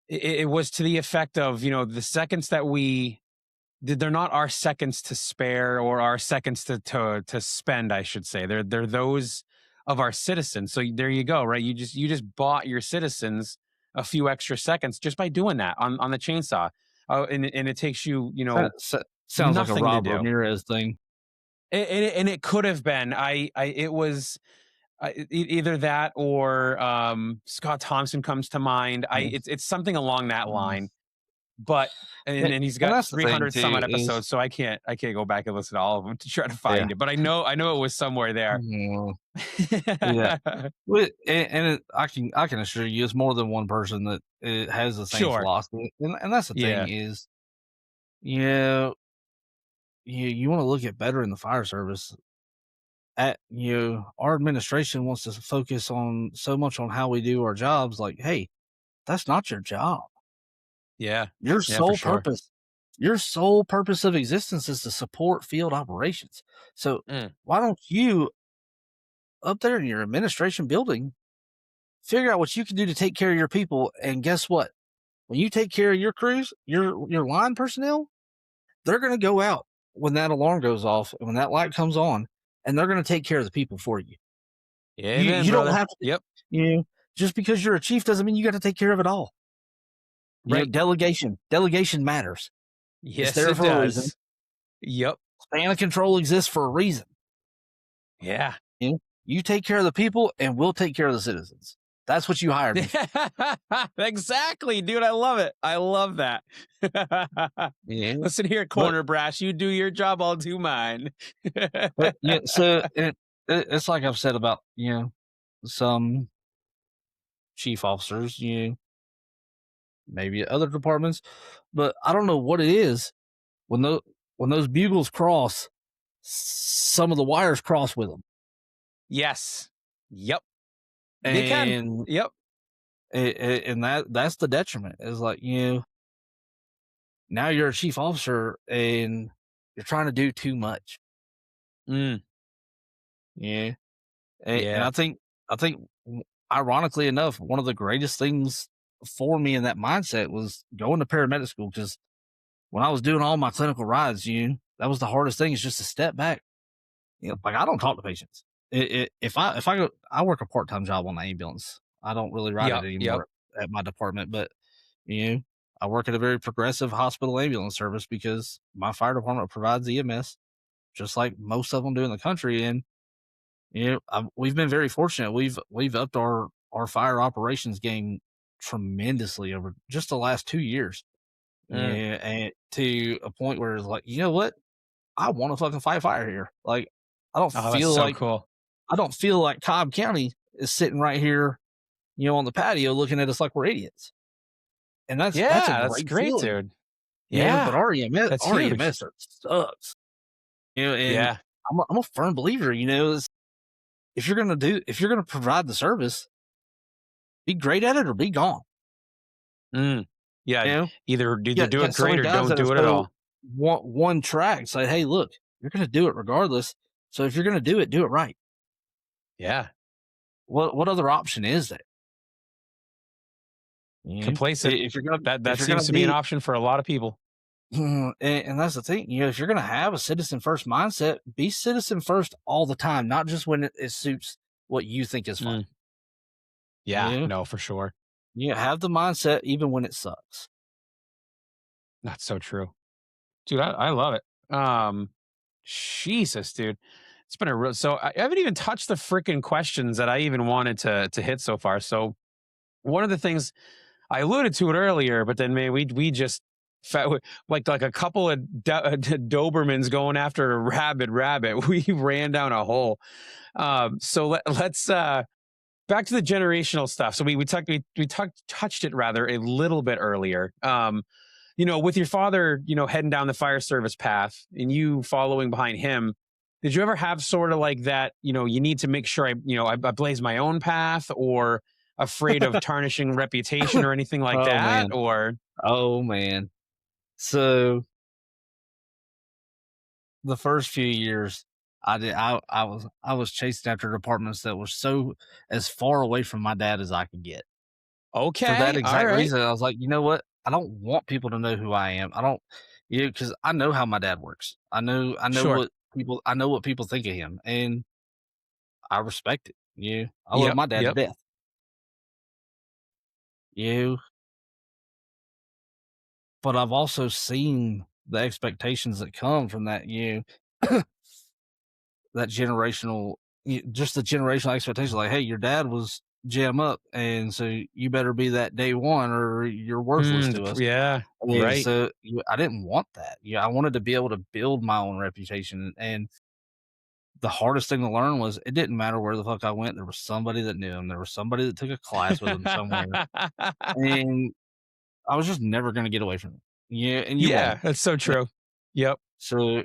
it was to the effect of, the seconds that they're not our seconds to spare or our seconds to spend, I should say. They're those of our citizens. So there you go, right? You just bought your citizens a few extra seconds just by doing that on the chainsaw. And it takes you, sounds like a nothing to Rob do. Ramirez thing. And it could have been. It was either that or Scott Thompson comes to mind. Yeah. It's something along that Mm. line. but and he's And got that's the thing 300 some too odd is episodes, so I can't go back and listen to all of them to try to yeah. find it. But I know it was somewhere there. Mhm. Yeah. Well, I can assure you, it's more than one person that has the same Sure. philosophy, and that's the thing Yeah. is, you know, you want to look at better in the fire service. Our administration wants to focus on so much on how we do our jobs. Like, hey, that's not your job. Yeah. Your Yeah, for sole sure. purpose, your sole purpose of existence is to support field operations. So Mm. why don't you up there in your administration building figure out what you can do to take care of your people? And guess what? When you take care of your crews, your line personnel, they're going to go out when that alarm goes off and when that light comes on, and they're going to take care of the people for you. You Amen, you don't brother. have to, Yep. you know, just because you're a chief doesn't mean you got to take care of it all. Right. Delegation matters. It's Yes, there it for a reason. does. Yep. Span of control exists for a reason. Yeah. You take care of the people, and we'll take care of the citizens. That's what you hired me for. Exactly, dude. I love it. I love that. Yeah, Listen here, but corner brass. You do your job, I'll do mine. yeah, so it's like I've said about some chief officers, maybe at other departments, but I don't know what it is when those bugles cross, some of the wires cross with them, Yes. Yep. They can. and Yep. and that's the detriment. Is like now you're a chief officer and you're trying to do too much. Mm, Yeah, and yeah. I think ironically enough, one of the greatest things for me in that mindset was going to paramedic school because when I was doing all my clinical rides, that was the hardest thing is just to step back. Like I don't talk to patients. If I go, I work a part time job on the ambulance. I don't really ride it Yep. Yep. anymore at my department, but you know, I work at a very progressive hospital ambulance service because my fire department provides EMS, just like most of them do in the country. And we've been very fortunate. We've upped our fire operations game tremendously over just the last 2 years. Mm. Yeah, and to a point where it's like, you know what? I want to fucking fight fire here. Like, I don't Oh, that's feel so like cool. I don't feel like Cobb County is sitting right here, on the patio looking at us like we're idiots. And that's a Yeah, that's great great, feeling. dude. Yeah, but Yeah. our EMS, That's our huge. EMS sucks. And Yeah. I'm a firm believer, if you're gonna provide the service, be great at it or be gone. Mm. Yeah. You know, Either yeah, do it so many great or guys don't that are do it at so all. one track say, hey, look, you're gonna do it regardless. So if you're gonna do it right. Yeah. What other option is there? Complacent. If you're gonna That if you're seems gonna to be an be option for a lot of people. and that's the thing, if you're gonna have a citizen first mindset, be citizen first all the time, not just when it suits what you think is fun. Mm. Yeah. Yeah. No, for sure. Have the mindset even when it sucks. That's so true. Dude, I love it. Jesus, dude. It's been a real so I haven't even touched the freaking questions that I even wanted to hit so far. So one of the things I alluded to it earlier, but then man, we just like a couple of Dobermans going after a rabid rabbit. We ran down a hole. So let's back to the generational stuff. So touched it rather a little bit earlier. With your father, heading down the fire service path and you following behind him, did you ever have sort of like that, you need to make sure I blaze my own path, or afraid of tarnishing reputation or anything like Oh that? man. Or Oh man. So the first few years I was chasing after departments that were so as far away from my dad as I could get. For that okay, all exact right, reason, I was like, you know what? I don't want people to know who I am. I don't, because I know how my dad works. sure, I know what people think of him, and I respect it. I love yep, my dad to yep, death. You, but I've also seen the expectations that come from that. That generational, just the generational expectations. Like, hey, your dad was jam up, and so you better be that day one or you're worthless to us. Yeah, And right. so I didn't want that. Yeah, I wanted to be able to build my own reputation. And the hardest thing to learn was it didn't matter where the fuck I went. There was somebody that knew him. There was somebody that took a class with him somewhere, and I was just never going to get away from it. Yeah, and you Yeah, won't. that's so But- true. Yep. So,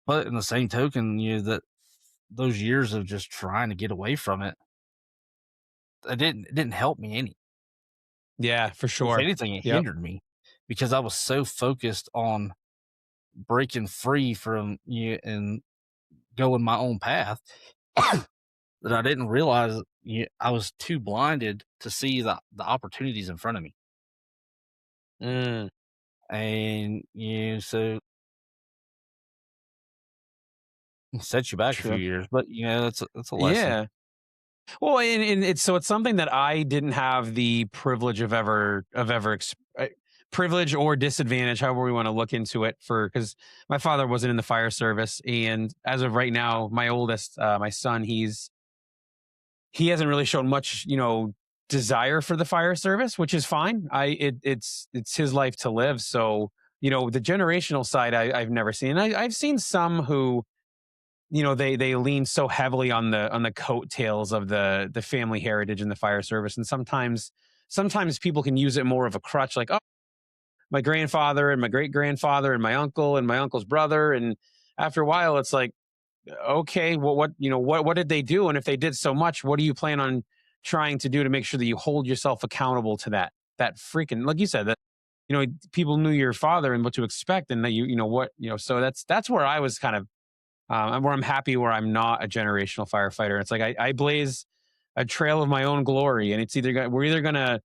but in the same token, that those years of just trying to get away from it, it didn't help me any. Yeah, for If sure. anything, it Yep. hindered me because I was so focused on breaking free from you and going my own path that I didn't realize I was too blinded to see the opportunities in front of me. Mm, And so it sets you back a few true. years. But that's a lesson. Yeah. Well, and it's something that I didn't have the privilege of ever privilege or disadvantage, however we want to look into it, for because my father wasn't in the fire service, and as of right now, my oldest, my son, he hasn't really shown much, desire for the fire service, which is fine. It's his life to live, so the generational side I've never seen. I've seen some who they lean so heavily on the coattails of the family heritage and the fire service, and sometimes people can use it more of a crutch, like, oh, my grandfather and my great grandfather and my uncle and my uncle's brother, and after a while it's like, okay, well, what did they do, and if they did so much, what do you plan on trying to do to make sure that you hold yourself accountable to that freaking, like you said, that people knew your father and what to expect, and that so that's where I was kind of, where I'm happy where I'm not a generational firefighter. It's like I blaze a trail of my own glory, and we're either gonna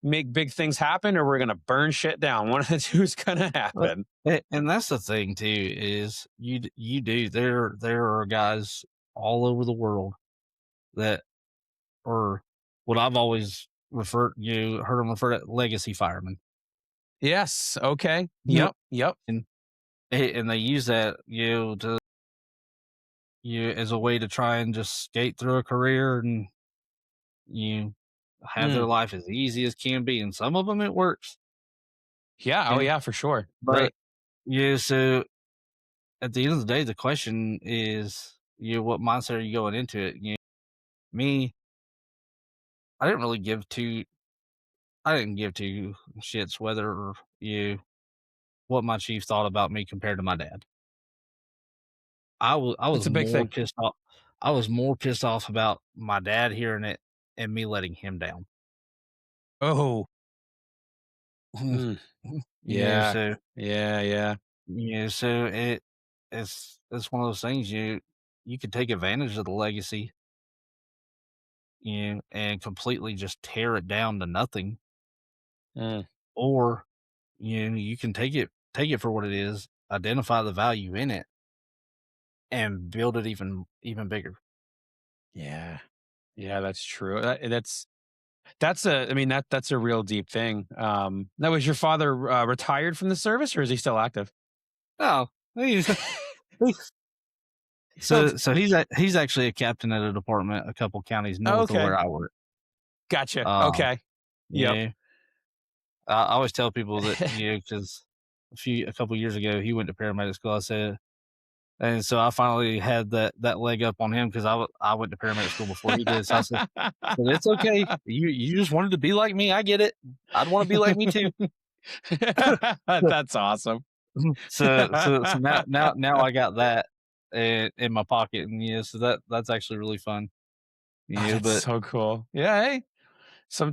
make big things happen or we're gonna burn shit down. One of the two is gonna But happen. and that's the thing too is you do there are guys all over the world that are what I've always heard them refer to legacy firemen. Yes. Okay. Mhm. Yep. Yep. And and they use that to as a way to try and just skate through a career and you have their Mm. life as easy as can be, and some of them it works. Yeah. Oh Yeah, yeah. For sure. but Right. so at the end of the day, the question is, what mindset are you going into it? Me, I didn't really I didn't give two shits whether you what my chief thought about me compared to my dad. I It's was a big more thing. pissed off. I was more pissed off about my dad hearing it and me letting him down. Oh. Mm. Yeah, Yeah. so Yeah. Yeah. so it's one of those things you could take advantage of the legacy, and completely just tear it down to nothing, Mm. or you can take it for what it is, identify the value in it, and build it even bigger. Yeah. Yeah. That's true. That's a. I mean, that's a real deep thing. Now, was your father retired from the service, or is he still active? Oh, he's Oh, so he's actually a captain at a department a couple counties north of okay. where I work. Gotcha. Um, Okay. Yep. yeah, I always tell people that because a couple years ago he went to paramedic school. I said, and so I finally had that leg up on him because I went to paramedic school before he did. So I said, "But it's okay. You just wanted to be like me. I get it. I'd want to be like me too." That's awesome. So now I got that in my pocket, and so that's actually really fun. Oh, Yeah, that's but so cool. Yeah, hey. yeah,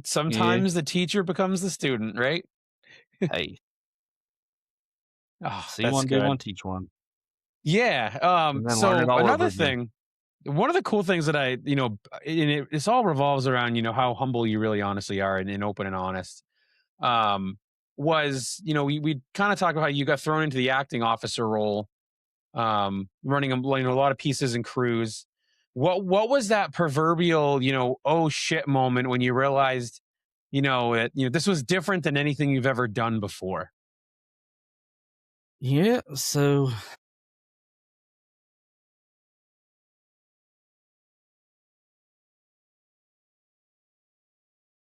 Sometimes the teacher becomes the student, right? hey, Oh, see that's one, do good. one, teach one, Yeah. and then learn it So all over another again. thing, one of the cool things that and this all revolves around, how humble you really honestly are, and open and honest. Um, was, we kind of talk about how you got thrown into the acting officer role, running a lot of pieces and crews. What was that proverbial, oh shit moment when you realized, this was different than anything you've ever done before? Yeah, so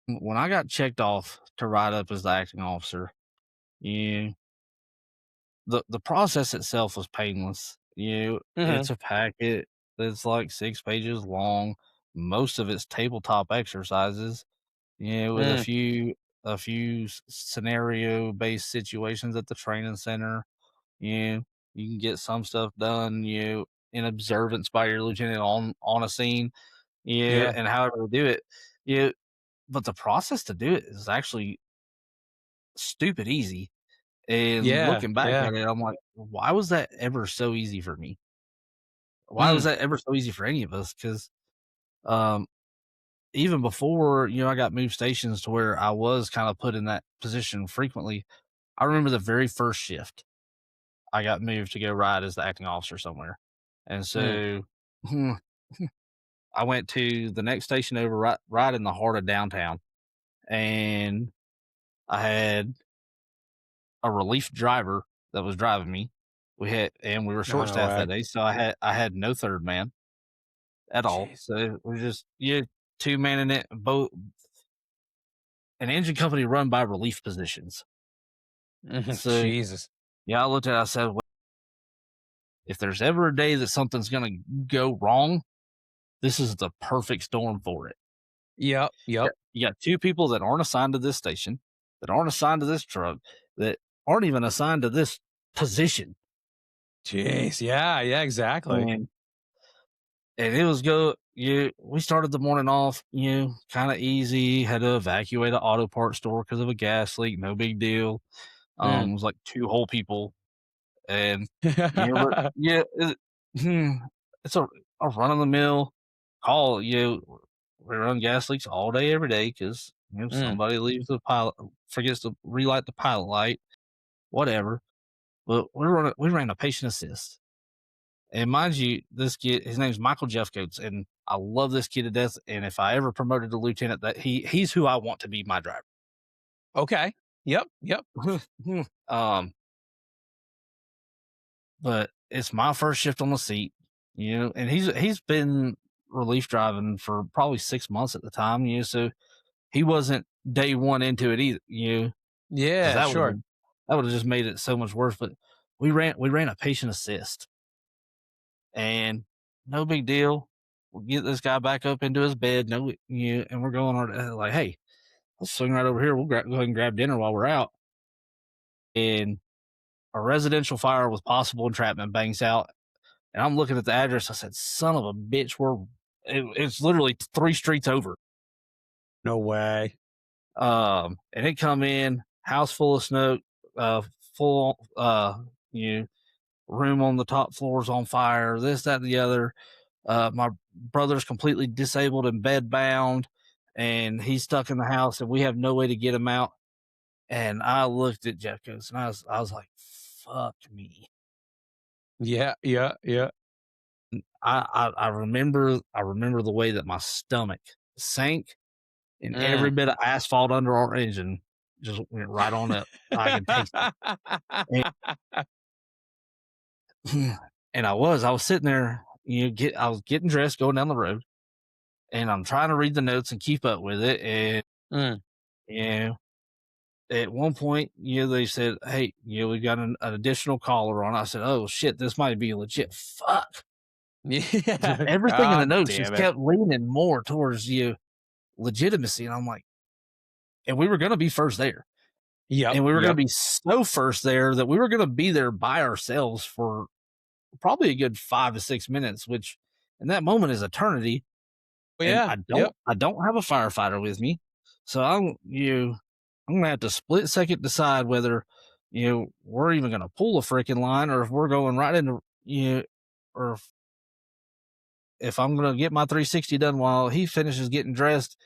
When I got checked off to write up as the acting officer, you the process itself was painless. Hmm. It's a packet that's like 6 pages long. Most of it's tabletop exercises. With Mm. a few scenario based situations at the training center. You you can get some stuff done. In observance by your lieutenant on a scene. Yeah. And however to do it. You but the process to do it is actually stupid easy. And Yeah. looking back Yeah. at it, I'm like, why was that ever so easy for me? Why was Mm. that ever so easy for any of us? Because um, even before I got moved stations to where I was kind of put in that position frequently, I remember the very first shift I got moved to go ride as the acting officer somewhere, and Mm. so I went to the next station over, right in the heart of downtown, and I had a relief driver that was driving me. We were Oh, short no staffed that way. day, so I had no third man at all. Jeez. So we're just two man in it, both an engine company run by relief positions. Mhm. So Jesus. yeah, I looked at it, I said, well, if there's ever a day that something's gonna go wrong, this is the perfect storm for it. Yep. Yeah, Yep. you got two people that aren't assigned to this station, that aren't assigned to this truck, that aren't even assigned to this position. Jeez. Yeah. Yeah. Exactly. And it was go we started the morning off, kind of easy, had to evacuate an auto parts store because of a gas leak, no big deal. Mm. It was like two whole people, and but yeah, it's a run of the mill call. We run gas leaks all day, every day because Mm. somebody leaves the pilot, forgets to relight the pilot light, whatever. But we ran a patient assist, and mind you, this kid, his name's Michael Jeffcoats, and I love this kid to death. And if I ever promoted to lieutenant, that he's who I want to be my driver. Okay. Yep. Yep. um, but it's my first shift on the seat, and he's been relief driving for probably 6 months at the time, so he wasn't day one into it either, because Yeah. Sure. that would have just made it so much worse. But we ran a patient assist, and no big deal. We'll get this guy back up into his bed. No, and we're going on like, hey, let's swing right over here. We'll go ahead and grab dinner while we're out. And a residential fire with possible entrapment bangs out. And I'm looking at the address. I said, son of a bitch, it's literally 3 streets over. No way. And it come in, house full of smoke, full, you know, room on the top floors on fire, this, that, and the other. My brother's completely disabled and bed bound, and he's stuck in the house, and we have no way to get him out. And I looked at Jeff Coates, and I was like, fuck me. Yeah. Yeah. Yeah. I remember the way that my stomach sank, and every Mm. bit of asphalt under our engine just went right on up. I could taste it. And I was sitting there, I was getting dressed, going down the road, and I'm trying to read the notes and keep up with it. And Mm. you know, at one point, they said, "Hey, we got an additional caller on." I said, "Oh shit, this might be legit." Fuck. Just Yeah. everything in the God notes damn just it. kept leaning more towards legitimacy, and I'm like, and we were gonna be first there, Yep. and we were gonna Yep. be so first there that we were gonna be there by ourselves for probably a good 5 to 6 minutes, which in that moment is eternity. And Yeah. Yep. I don't have a firefighter with me, so I'm gonna have to split second decide whether we're even gonna pull a freaking line, or if we're going right into or if I'm gonna get my 360 done while he finishes getting dressed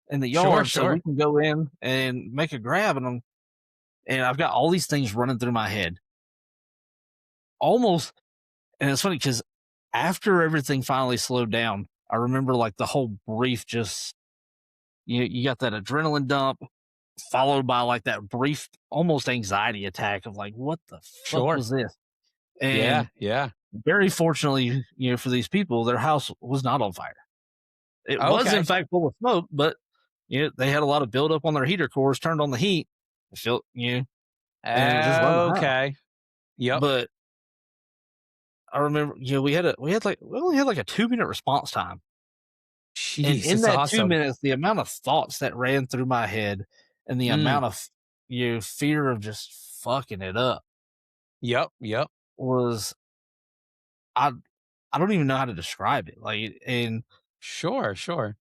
in the Sure. yard, so we Sure. can go in and make a grab. And I've got all these things running through my head, almost. And it's funny because after everything finally slowed down, I remember like the whole brief just you got that adrenaline dump followed by like that brief almost anxiety attack of like, what the fuck Sure. was this? Yeah. And Yeah. very fortunately, for these people, their house was not on fire. It was in Okay. fact full of smoke, but they had a lot of buildup on their heater cores, turned on the heat, it felt, and it was just running hot. Okay. Yep. But I remember, we only had like a 2-minute response time. And Jeez, in it's that 2 awesome. minutes, the amount of thoughts that ran through my head and the Mm. amount of, fear of just fucking it up Yep. Yep. was I I don't even know how to describe it. Like, and Sure. Sure.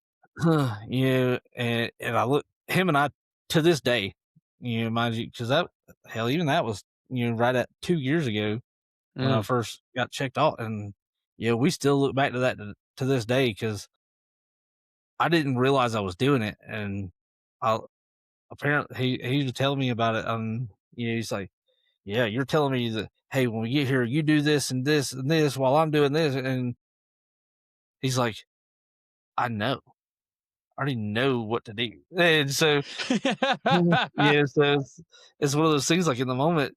and I look him and I to this day, mind you, because that hell, even that was right at 2 years ago when I Mm. first got checked out, and we still look back to that to this day because I didn't realize I was doing it, and I apparently he was telling me about it. He's like, yeah, you're telling me that, hey, when we get here, you do this and this and this while I'm doing this, and he's like, I know. I already know what to do. And so, so it's one of those things like in the moment,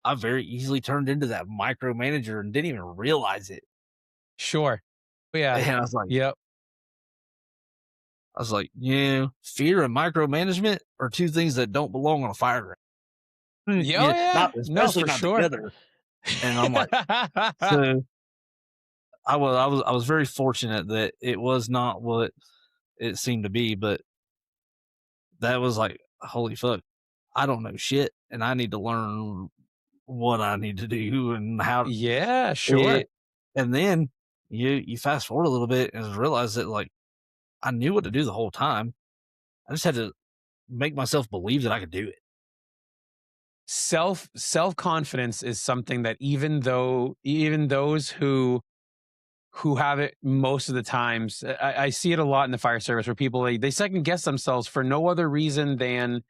I very easily turned into that micromanager and didn't even realize it. Sure. Yeah. And Yep. I was like, fear and micromanagement are two things that don't belong on a fire ground. Yeah. Oh, yeah. Not No, especially for not sure. together. And I'm like, so I was very fortunate that it was not what it seemed to be, but that was like, holy fuck, I don't know shit, and I need to learn what I need to do and how Yeah. Sure. it. And then you fast forward a little bit and realize that like I knew what to do the whole time. I just had to make myself believe that I could do it. Self confidence is something that even those who have it most of the times, I see it a lot in the fire service where people they second guess themselves for no other reason than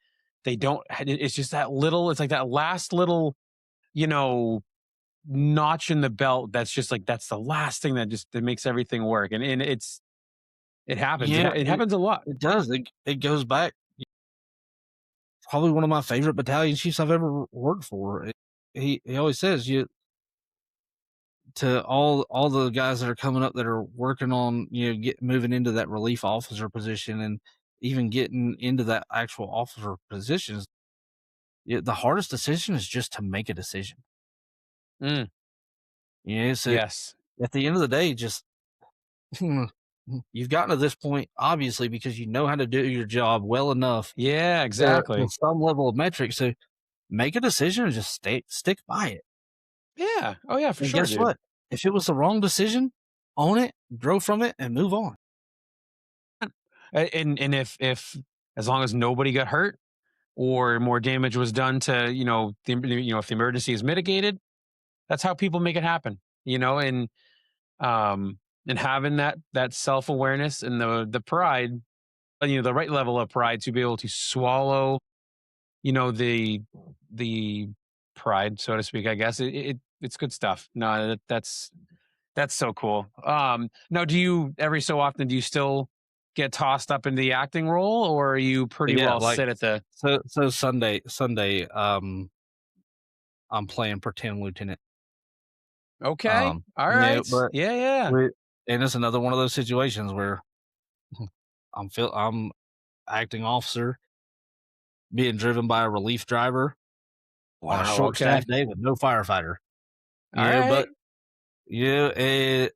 they don't. It's just that little. It's like that last little, you know, notch in the belt. That's just like that's the last thing that makes everything work. And it happens. Yeah, It happens a lot. it does. It goes back. Probably one of my favorite battalion chiefs I've ever worked for. He always says you to all the guys that are coming up that are working on get moving into that relief officer position and even getting into that actual officer positions. The hardest decision is just to make a decision. Mm, So yes. at the end of the day, just you've gotten to this point obviously because you know how to do your job well enough Yeah. to Exactly. some level of metric. So make a decision and just stick by it. Yeah. Oh yeah. For And sure, guess dude. what? If it was the wrong decision, own it, grow from it, and move on. And if as long as nobody got hurt or more damage was done to if the emergency is mitigated, that's how people make it happen. Um and having that self-awareness and the pride, the right level of pride to be able to swallow, the pride, so to speak, I guess it's good stuff. No, that's so cool. Now, do you every so often do you still get tossed up into the acting role, or are you pretty Yeah, well like sit at the? so Sunday, I'm playing pretend lieutenant. Okay, all right, But yeah, yeah. we and it's another one of those situations where I'm acting officer being driven by a relief driver on a Wow. short Okay. staff day with no firefighter. All But right. yeah, eh,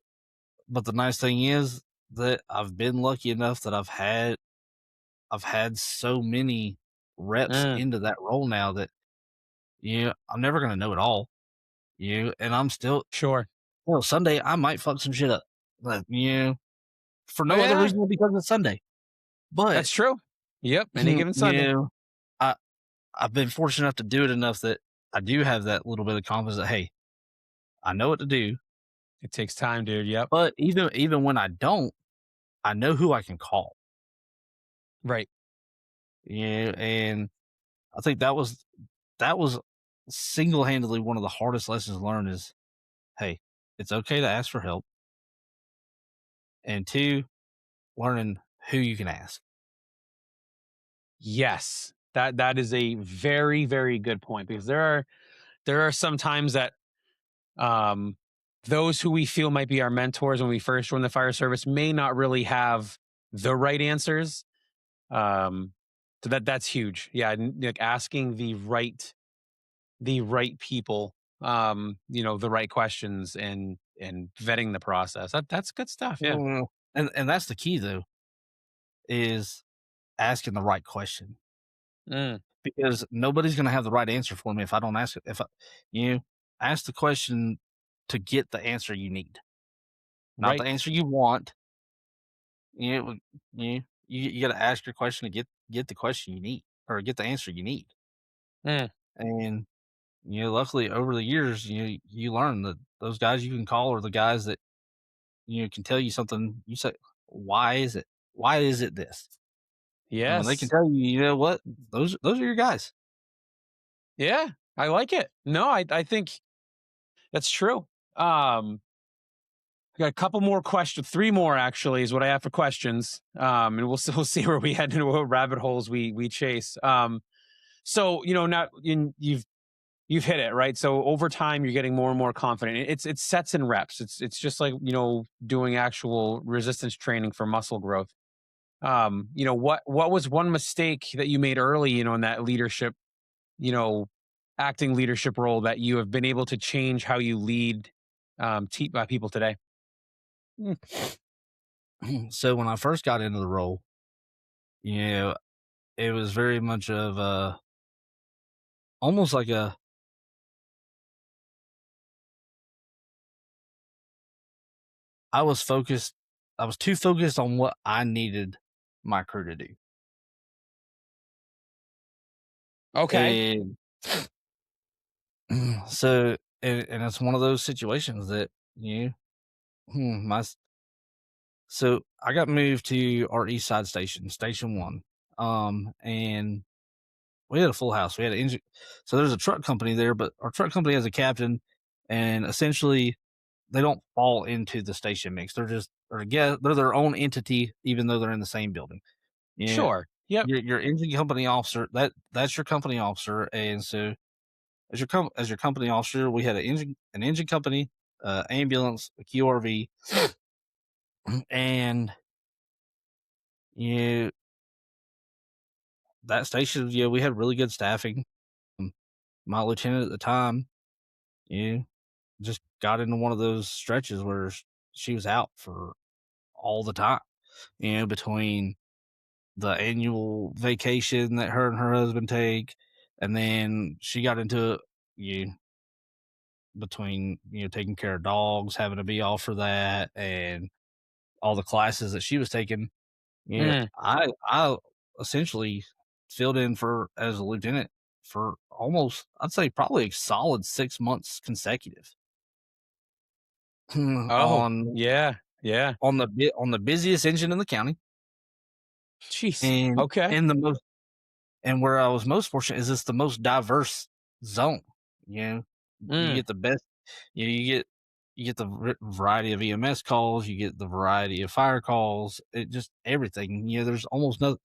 but the nice thing is that I've been lucky enough that I've had so many reps Mm, into that role now that I'm never gonna know it all. And I'm still sure. Sunday I might fuck some shit up. But for Oh no other yeah, reason than because it's Sunday. But that's true. Yep. Any given you Sunday, know, I I've been fortunate enough to do it enough that I do have that little bit of confidence that hey, I know what to do. it takes time, dude. Yep. But even when I don't, I know who I can call. Right. And I think that was single handedly one of the hardest lessons learned is hey, it's okay to ask for help. And two, learning who you can ask. Yes. That is a very, very good point, because there are some times that um those who we feel might be our mentors when we first join the fire service may not really have the right answers. Um, so that's huge. Yeah, like asking the right people, the right questions and vetting the process. That's good stuff. Yeah. Well, and that's the key though, is asking the right question, Mm, because nobody's gonna have the right answer for me if I don't ask it. If I you know, ask the question to get the answer you need, not the right. answer you want. You know, you gotta ask your question to get the question you need or get the answer you need. Mm, And, luckily over the years, you learn that those guys you can call are the guys that, can tell you something. You say, "Why is it? Why is it this?" And when they can yes. tell you, you know what? Those are your guys. Yeah. I like it. No, I think that's true. I got a couple more questions, three more actually is what I have for questions. And we'll see where we head into what rabbit holes we chase. So now you've hit it right. So over time, you're getting more and more confident. It's sets and reps. It's just like doing actual resistance training for muscle growth. What was one mistake that you made early, in that leadership, you know, acting leadership role that you have been able to change how you lead people today? So when I first got into the role, you know, it was very much of almost like a I was focused. I was too focused on what I needed my crew to do, Okay. and so and it's one of those situations that you know, my so I got moved to our East Side station, Station One, and we had a full house. We had an engine. So there's a truck company there, but our truck company has a captain, and essentially they don't fall into the station mix. They're just, or yeah, they're their own entity, even though they're in the same building. Yeah, Sure. Yep. your engine company officer, that's your company officer, and so as your company officer, we had an engine company, ambulance, a QRV, and you that station, yeah, we had really good staffing. Um, My lieutenant at the time, yeah, just got into one of those stretches where she was out for all the time, between the annual vacation that her and her husband take, and then she got into you between taking care of dogs, having to be off for that, and all the classes that she was taking. Mm. I essentially filled in for as a lieutenant for almost, I'd say, probably a solid 6 months consecutive Oh, on yeah. Yeah. on the busiest engine in the county, Jeez. and Okay. and the most and where I was most fortunate is it's the most diverse zone. You know, you Mm. get the best. You get the variety of EMS calls. You get the variety of fire calls. It just everything. There's almost no.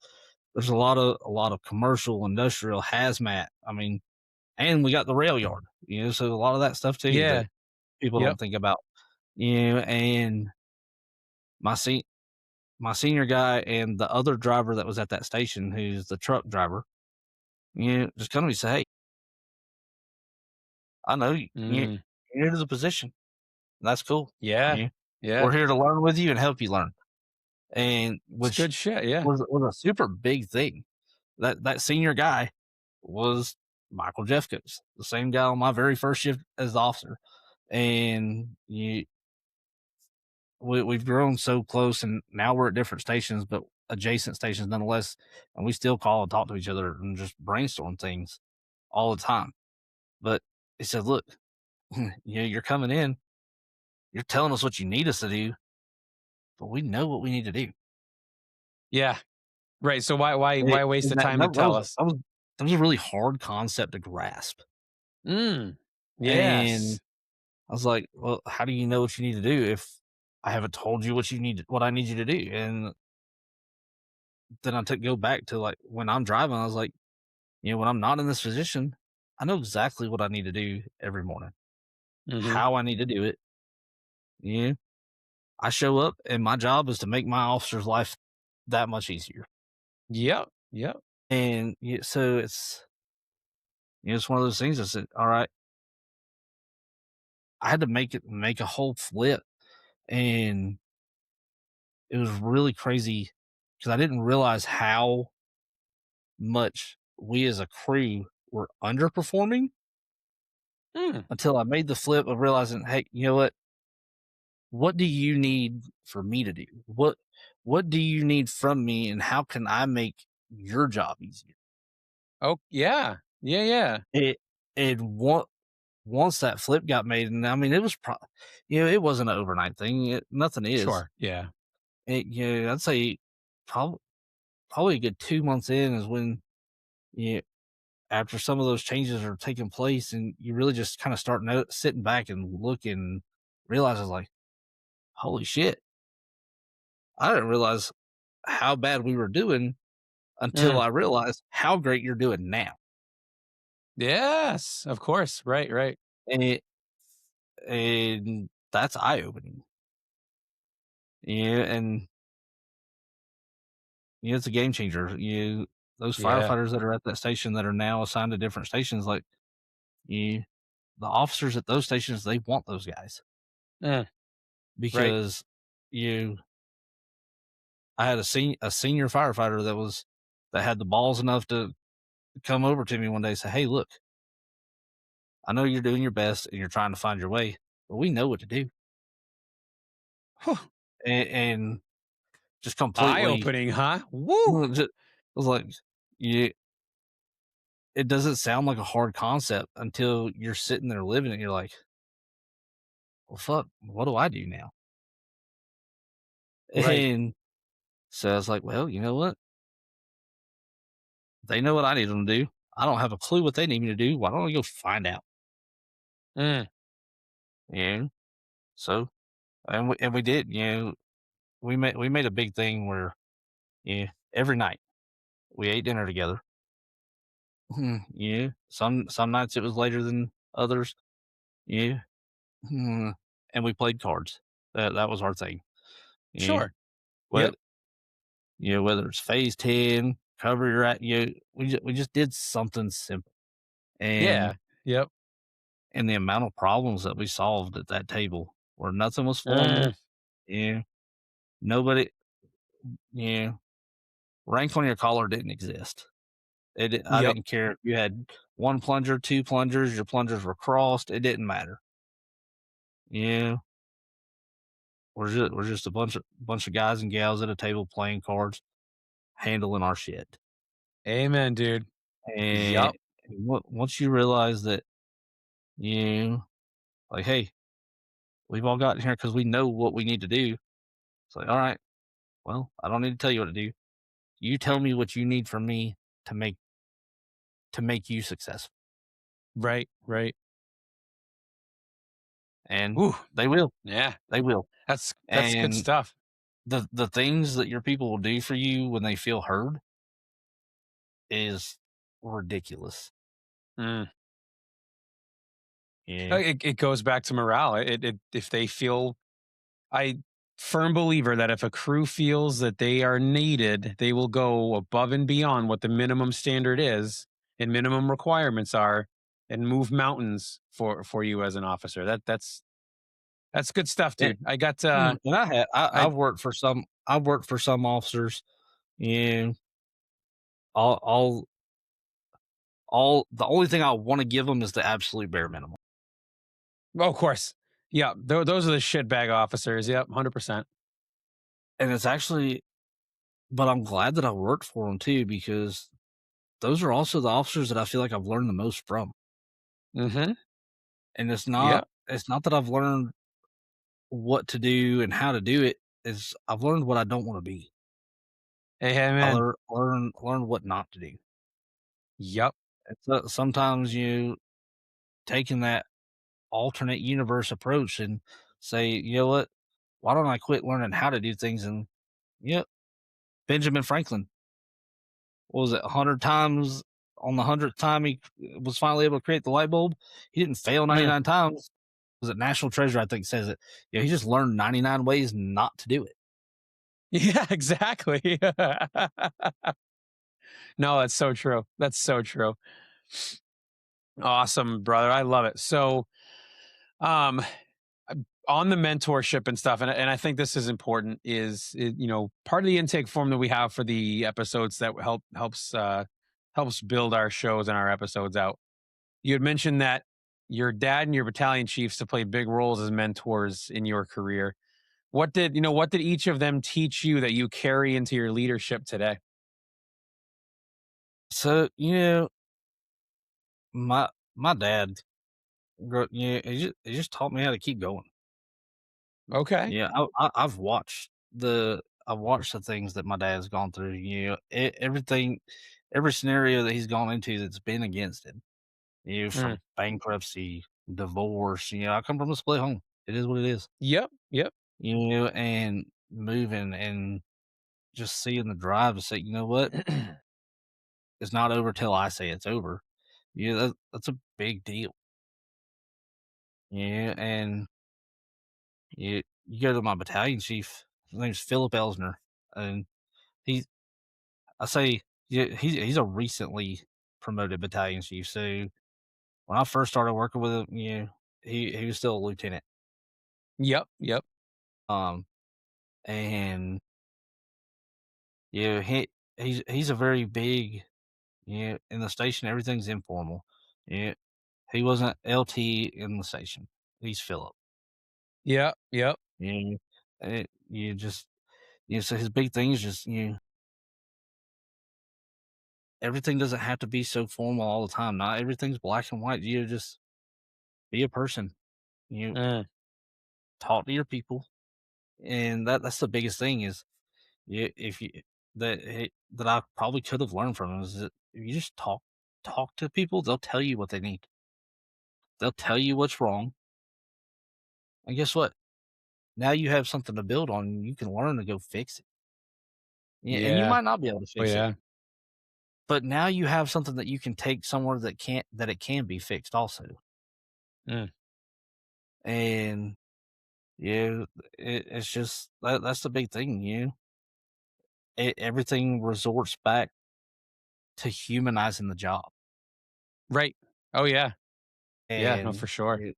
There's a lot of commercial, industrial, hazmat. I mean, and we got the rail yard. So a lot of that stuff too that Yeah. people Yep. don't think about. And my se- my senior guy and the other driver that was at that station, who's the truck driver, just come to me and say, "Hey, I know Mm. you're new to the position. That's cool. Yeah. Yeah, Yeah. we're here to learn with you and help you learn." And It's which good shit. Yeah. was a super big thing. That senior guy was Michael Jeffcoats, the same guy on my very first shift as the officer. And we've grown so close, and now we're at different stations, but adjacent stations nonetheless. And we still call and talk to each other and just brainstorm things all the time. But he said, "Look, you're coming in, you're telling us what you need us to do, but we know what we need to do." Yeah. Right. So why waste And the that, time to that, that tell was us? that was that was a really hard concept to grasp. Mm. And Yes. I was like, "Well, how do you know what you need to do if I haven't told you what I need you to do?" And then I took go back to like when I'm driving, I was like, when I'm not in this position, I know exactly what I need to do every morning, Hmm. how I need to do it. Yeah, I show up, and my job is to make my officer's life that much easier. Yep. Yep. And so it's one of those things. I said, all right, I had to make a whole flip, and it was really crazy because I didn't realize how much we as a crew were underperforming Mm. until I made the flip of realizing, hey, you know what? What do you need for me to do? What do you need from me, and how can I make your job easier? Oh, yeah. Yeah. Yeah. It and once that flip got made, and I mean, it was it wasn't an overnight thing. Nothing is. Sure. Yeah. I'd say probably a good 2 months in is when you after some of those changes are taking place, and you really just kind of start sitting back and looking, realizes like, holy shit, I didn't realize how bad we were doing until Mm. I realized how great you're doing now. Yes. Of course. Right. Right. And and that's eye opening. And it's a game changer. Those Yeah. firefighters that are at that station that are now assigned to different stations, like you, the officers at those stations, they want those guys Mm. Right. because you. I had a senior firefighter that had the balls enough to come over to me one day and say, "Hey, look, I know you're doing your best and you're trying to find your way, but we know what to do." Whew. And just Eye completely, opening, huh? Woo. I was like, "Yeah." It doesn't sound like a hard concept until you're sitting there living it. You're like, well, fuck, what do I do now? Right. And so I was like, well, you know what? They know what I need them to do. I don't have a clue what they need me to do. Why don't I go find out? Mm. Yeah. So, and we did. We made a big thing where every night we ate dinner together. Yeah. Some nights it was later than others. Yeah. And we played cards. That was our thing. Yeah. Sure. What Yep. whether it's phase 10, cover your at we just did something simple. And Yeah. Yep. the amount of problems that we solved at that table where nothing was Mm. formal. Yeah. Nobody yeah. Rank on your collar didn't exist. I Yep. didn't care if you had one plunger, two plungers, your plungers were crossed, it didn't matter. Yeah. We're just a bunch of guys and gals at a table playing cards, handling our shit. Amen, dude. And Yep. once you realize that you like, hey, we've all gotten here because we know what we need to do. It's like, all right, well, I don't need to tell you what to do. You tell me what you need from me to make you successful, Right. Right. and Ooh. they will. Yeah. They will. That's good And stuff. the things that your people will do for you when they feel heard is ridiculous. Mm. Yeah. It goes back to morale. If they feel, I firm believer that if a crew feels that they are needed, they will go above and beyond what the minimum standard is and minimum requirements are, and move mountains for you as an officer. That's good stuff, And, dude. I got and I I've worked for some officers. Yeah. All the only thing I want to give them is the absolute bare minimum. oh, of course. Yeah, those are the shitbag officers. Yep, 100%. And it's actually, but I'm glad that I worked for them too, because those are also the officers that I feel like I've learned the most from. Mhm. And Yeah. it's not that I've learned what to do and how to do it, is I've learned what I don't want to be. I Amen. learn what not to do. Yep. And so sometimes you taking that alternate universe approach and say, you know what? Why don't I quit learning how to do things? And yep, Benjamin Franklin, what was it, 100 times? On the 100th time he was finally able to create the light bulb, he didn't fail Mm. 99 times. Was it National Treasure? I think says it. Yeah, he just learned 99 ways not to do it. Yeah, exactly. No, that's so true. That's so true. Awesome, brother. I love it. So, um, on the mentorship and stuff, and I think this is important. Part of the intake form that we have for the episodes that helps build our shows and our episodes out. You had mentioned that your dad and your battalion chiefs have played big roles as mentors in your career. What did each of them teach you that you carry into your leadership today? So, my dad, he just taught me how to keep going. Okay. Yeah, I've watched the things that my dad's gone through. Everything, every scenario that he's gone into that's been against him. Mm. From bankruptcy, divorce. I come from a split home. It is what it is. Yep. Yep. And moving and just seeing the drive to say, you know what, it's not over till I say it's over. That's a big deal. And you go to my battalion chief. His name's Philip Elsner, and he's I say yeah, he's a recently promoted battalion chief. So when I first started working with him, he was still a lieutenant. Yep. Yep. Um, and he's a very big in the station. Everything's informal. Yeah, he wasn't LT in the station. He's Philip. Yep. Yep. You you just so his big thing is just everything doesn't have to be so formal all the time. Not everything's black and white. You just be a person. You Mm. talk to your people, and that's the biggest thing is if you that I probably could have learned from him is that if you just talk to people, they'll tell you what they need. They'll tell you what's wrong, and guess what? Now you have something to build on. And you can learn to go fix it. Yeah, and you Yeah. might not be able to Oh fix it, yeah. but now you have something that you can take somewhere that it can be fixed also. Mm. And yeah, it's just that's the big thing. Everything resorts back to humanizing the job. Right. Oh yeah. Yeah. No, for And sure. it,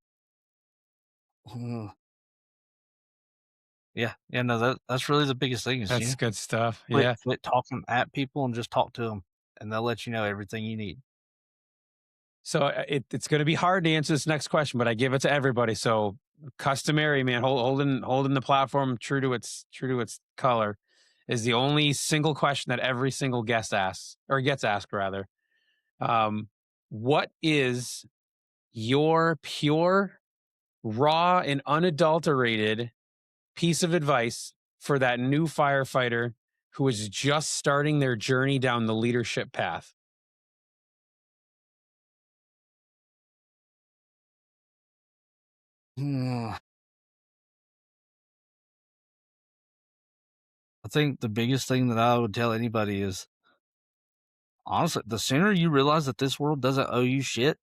yeah, yeah, no, that's really the biggest thing is That's good stuff. quit Yeah. quit talking at people and just talk to them, and they'll let you know everything you need. So it's going to be hard to answer this next question, but I give it to everybody. So customary, man, holding the platform true to its color is the only single question that every single guest asks or gets asked rather. Um, what is your pure, raw, and unadulterated piece of advice for that new firefighter who is just starting their journey down the leadership path? Mm, I think the biggest thing that I would tell anybody is honestly, the sooner you realize that this world doesn't owe you shit,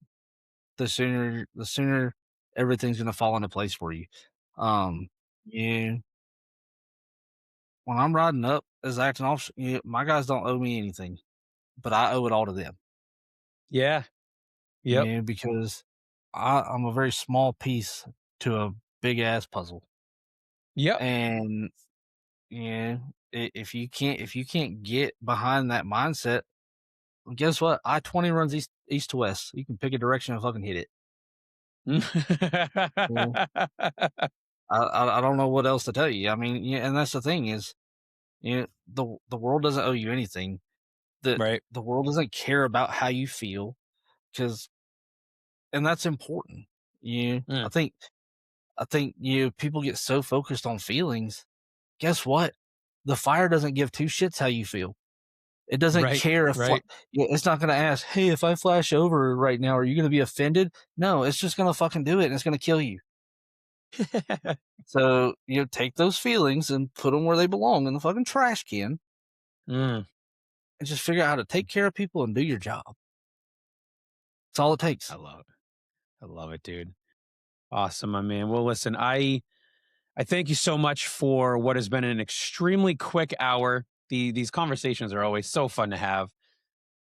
the sooner everything's gonna fall into place for you. Yeah, when I'm riding up as acting officer, my guys don't owe me anything, but I owe it all to them. Yeah. Yep. Because I'm a very small piece to a big ass puzzle, Yep. and if you can't get behind that mindset, well, guess what? I-20 runs east to west. You can pick a direction and fucking hit it. You know? I don't know what else to tell you. I mean, and that's the thing is, the world doesn't owe you anything. The Right. the world doesn't care about how you feel because, and that's important. Mm. I think people get so focused on feelings. Guess what? The fire doesn't give two shits how you feel. It doesn't Right. care Right. it's not going to ask, hey, if I flash over right now, are you going to be offended? No, it's just going to fucking do it and it's going to kill you. So, take those feelings and put them where they belong in the fucking trash can Mm. and just figure out how to take care of people and do your job. That's all it takes. I love it. I love it, dude. Awesome, my man. Well, listen, I thank you so much for what has been an extremely quick hour. These conversations are always so fun to have.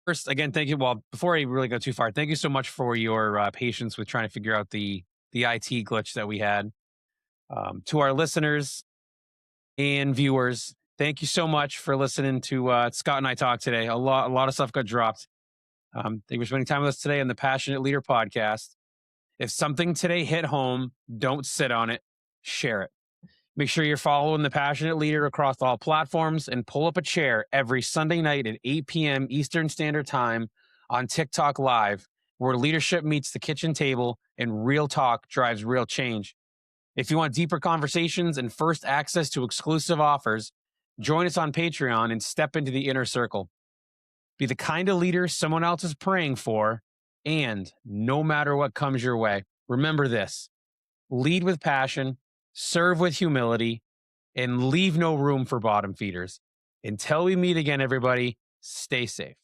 First, again, thank you. Well, before I really go too far, thank you so much for your patience with trying to figure out the IT glitch that we had. To our listeners and viewers, thank you so much for listening to Scott and I talk today. A lot of stuff got dropped. Thank you for spending time with us today on the Passionate Leader podcast. If something today hit home, don't sit on it, share it. Make sure you're following the Passionate Leader across all platforms and pull up a chair every Sunday night at 8 p.m. Eastern Standard Time on TikTok Live, where leadership meets the kitchen table and real talk drives real change. If you want deeper conversations and first access to exclusive offers, join us on Patreon and step into the inner circle. Be the kind of leader someone else is praying for, and no matter what comes your way, remember this: lead with passion, serve with humility, and leave no room for bottom feeders. Until we meet again, everybody, stay safe.